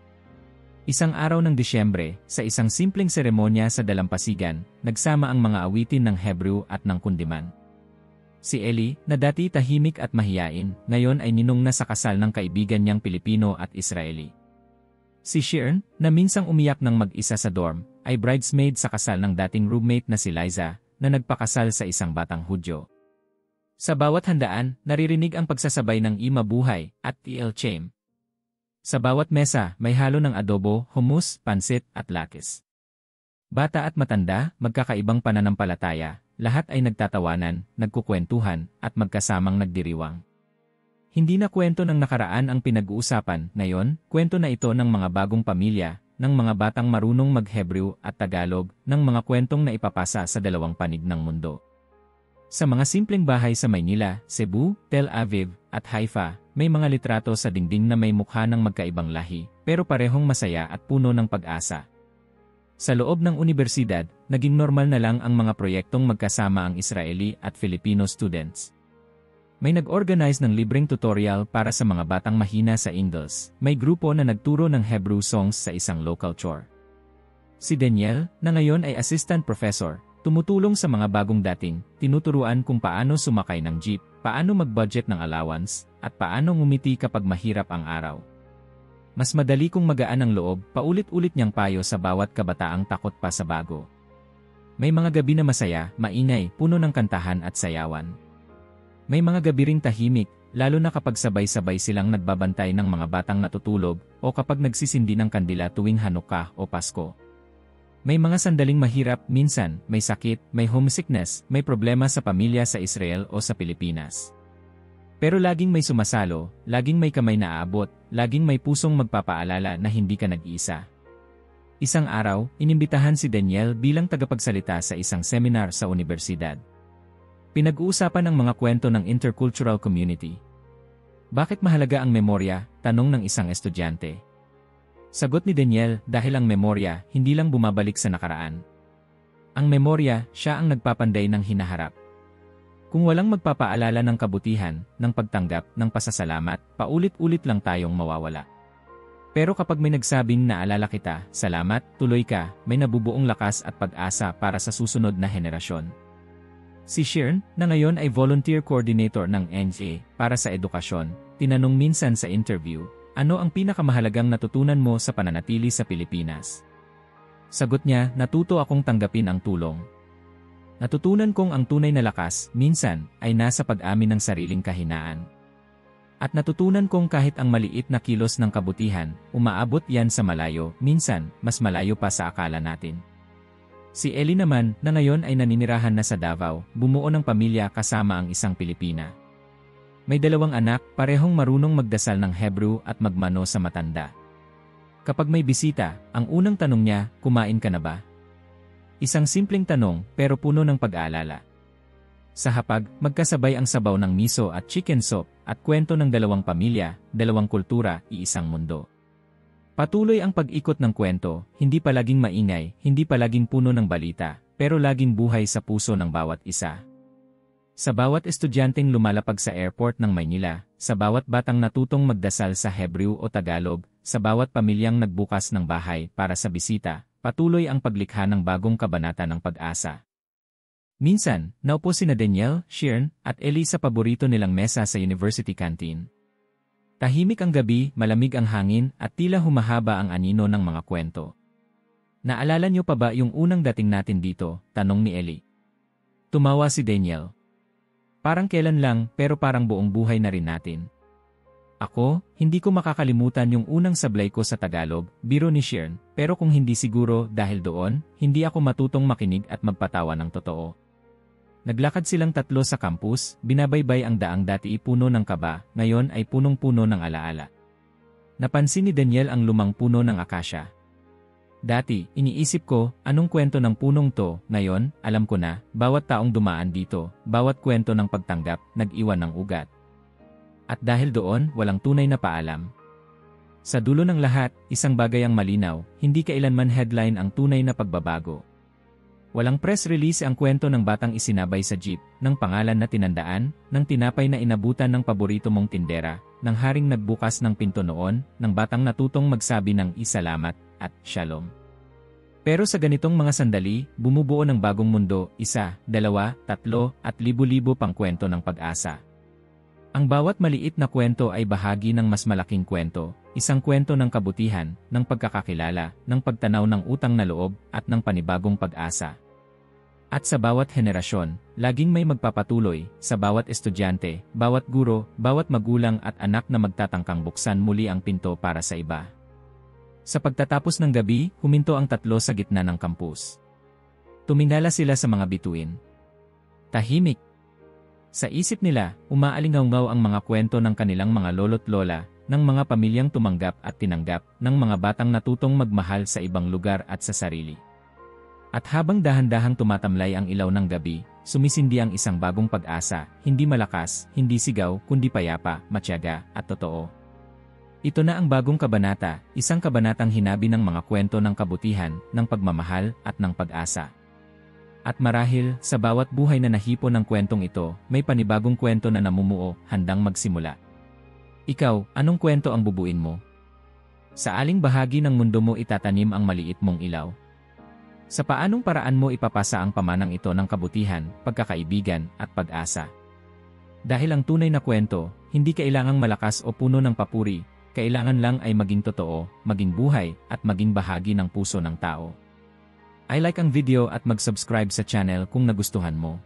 Isang araw ng Disyembre, sa isang simpleng seremonya sa dalampasigan, nagsama ang mga awitin ng Hebrew at ng Kundiman. Si Ellie, na dati tahimik at mahiyain, ngayon ay ninong na sa kasal ng kaibigan niyang Pilipino at Israeli. Si Sheeran, na minsang umiyak ng mag-isa sa dorm, ay bridesmaid sa kasal ng dating roommate na si Liza, na nagpakasal sa isang batang Hudyo. Sa bawat handaan, naririnig ang pagsasabay ng Ima Buhay at TL Chaim. Sa bawat mesa, may halo ng adobo, hummus, pansit, at lakis. Bata at matanda, magkakaibang pananampalataya, lahat ay nagtatawanan, nagkukwentuhan, at magkasamang nagdiriwang. Hindi na kwento ng nakaraan ang pinag-uusapan, ngayon, kwento na ito ng mga bagong pamilya, ng mga batang marunong mag-Hebrew at Tagalog, ng mga kwentong na ipapasa sa dalawang panig ng mundo. Sa mga simpleng bahay sa Maynila, Cebu, Tel Aviv, at Haifa, may mga litrato sa dingding na may mukha ng magkaibang lahi, pero parehong masaya at puno ng pag-asa. Sa loob ng unibersidad, naging normal na lang ang mga proyektong magkasama ang Israeli at Filipino students. May nag-organize ng libreng tutorial para sa mga batang mahina sa English. May grupo na nagturo ng Hebrew songs sa isang local chore. Si Daniel, na ngayon ay assistant professor, tumutulong sa mga bagong dating, tinuturuan kung paano sumakay ng jeep, paano mag-budget ng allowance, at paano ngumiti kapag mahirap ang araw. Mas madali kung magaan ang loob, paulit-ulit niyang payo sa bawat kabataang takot pa sa bago. May mga gabi na masaya, maingay, puno ng kantahan at sayawan. May mga gabi ring tahimik, lalo na kapag sabay-sabay silang nagbabantay ng mga batang natutulog o kapag nagsisindi ng kandila tuwing Hanukkah o Pasko. May mga sandaling mahirap, minsan, may sakit, may homesickness, may problema sa pamilya sa Israel o sa Pilipinas. Pero laging may sumasalo, laging may kamay na aabot, laging may pusong magpapaalala na hindi ka nag-iisa. Isang araw, inimbitahan si Daniel bilang tagapagsalita sa isang seminar sa universidad. Pinag-uusapan ang mga kwento ng intercultural community. Bakit mahalaga ang memorya? Tanong ng isang estudyante. Sagot ni Daniel, dahil ang memorya hindi lang bumabalik sa nakaraan. Ang memorya, siya ang nagpapanday ng hinaharap. Kung walang magpapaalala ng kabutihan, ng pagtanggap, ng pasasalamat, paulit-ulit lang tayong mawawala. Pero kapag may nagsabing naalala kita, salamat, tuloy ka, may nabubuong lakas at pag-asa para sa susunod na henerasyon. Si Shirn, na ngayon ay volunteer coordinator ng NGA para sa edukasyon, tinanong minsan sa interview, ano ang pinakamahalagang natutunan mo sa pananatili sa Pilipinas? Sagot niya, natuto akong tanggapin ang tulong. Natutunan kong ang tunay na lakas, minsan, ay nasa pag-amin ng sariling kahinaan. At natutunan kong kahit ang maliit na kilos ng kabutihan, umaabot yan sa malayo, minsan, mas malayo pa sa akala natin. Si Ellie naman, na ngayon ay naninirahan na sa Davao, bumuo ng pamilya kasama ang isang Pilipina. May 2 anak, parehong marunong magdasal ng Hebrew at magmano sa matanda. Kapag may bisita, ang unang tanong niya, kumain ka na ba? Isang simpleng tanong, pero puno ng pag-aalala. Sa hapag, magkasabay ang sabaw ng miso at chicken soup, at kwento ng 2 pamilya, 2 kultura, iisang mundo. Patuloy ang pag-ikot ng kwento, hindi palaging maingay, hindi palaging puno ng balita, pero laging buhay sa puso ng bawat isa. Sa bawat estudyanteng lumalapag sa airport ng Maynila, sa bawat batang natutong magdasal sa Hebrew o Tagalog, sa bawat pamilyang nagbukas ng bahay para sa bisita, patuloy ang paglikha ng bagong kabanata ng pag-asa. Minsan, naupo sina Daniel, Shirn, at Ellie sa paborito nilang mesa sa university canteen. Tahimik ang gabi, malamig ang hangin, at tila humahaba ang anino ng mga kwento. Naalala niyo pa ba yung unang dating natin dito? Tanong ni Ellie. Tumawa si Daniel. Parang kailan lang, pero parang buong buhay na rin natin. Ako, hindi ko makakalimutan yung unang sablay ko sa Tagalog, biro ni Shirn, pero kung hindi siguro dahil doon, hindi ako matutong makinig at magpatawa ng totoo. Naglakad silang 3 sa campus, binabaybay ang daang dati puno ng kaba, ngayon ay punong-puno ng alaala. Napansin ni Daniel ang lumang puno ng akasya. Dati, iniisip ko, anong kwento ng punong to, ngayon, alam ko na, bawat taong dumaan dito, bawat kwento ng pagtanggap, nag-iwan ng ugat. At dahil doon, walang tunay na paalam. Sa dulo ng lahat, isang bagay ang malinaw, hindi kailanman headline ang tunay na pagbabago. Walang press release ang kwento ng batang isinabay sa jeep, ng pangalan na tinandaan, ng tinapay na inabutan ng paborito mong tindera, ng haring nagbukas ng pinto noon, ng batang natutong magsabi ng isalamat, at shalom. Pero sa ganitong mga sandali, bumubuo ng bagong mundo, 1, 2, 3, at libu-libo pang kwento ng pag-asa. Ang bawat maliit na kwento ay bahagi ng mas malaking kwento, isang kwento ng kabutihan, ng pagkakakilala, ng pagtanaw ng utang na loob, at ng panibagong pag-asa. At sa bawat henerasyon, laging may magpapatuloy, sa bawat estudyante, bawat guro, bawat magulang at anak na magtatangkang buksan muli ang pinto para sa iba. Sa pagtatapos ng gabi, huminto ang 3 sa gitna ng kampus. Tumingala sila sa mga bituin. Tahimik. Sa isip nila, umaalingaw-ngaw ang mga kwento ng kanilang mga lolo't lola, ng mga pamilyang tumanggap at tinanggap, ng mga batang natutong magmahal sa ibang lugar at sa sarili. At habang dahan-dahang tumatamlay ang ilaw ng gabi, sumisindi ang isang bagong pag-asa, hindi malakas, hindi sigaw, kundi payapa, matyaga, at totoo. Ito na ang bagong kabanata, isang kabanatang hinabi ng mga kwento ng kabutihan, ng pagmamahal, at ng pag-asa. At marahil, sa bawat buhay na nahipo ng kwentong ito, may panibagong kwento na namumuo, handang magsimula. Ikaw, anong kwento ang bubuin mo? Sa aling bahagi ng mundo mo itatanim ang maliit mong ilaw? Sa paanong paraan mo ipapasa ang pamanang ito ng kabutihan, pagkakaibigan, at pag-asa? Dahil ang tunay na kwento, hindi kailangang malakas o puno ng papuri, kailangan lang ay maging totoo, maging buhay, at maging bahagi ng puso ng tao. I like ang video at mag-subscribe sa channel kung nagustuhan mo.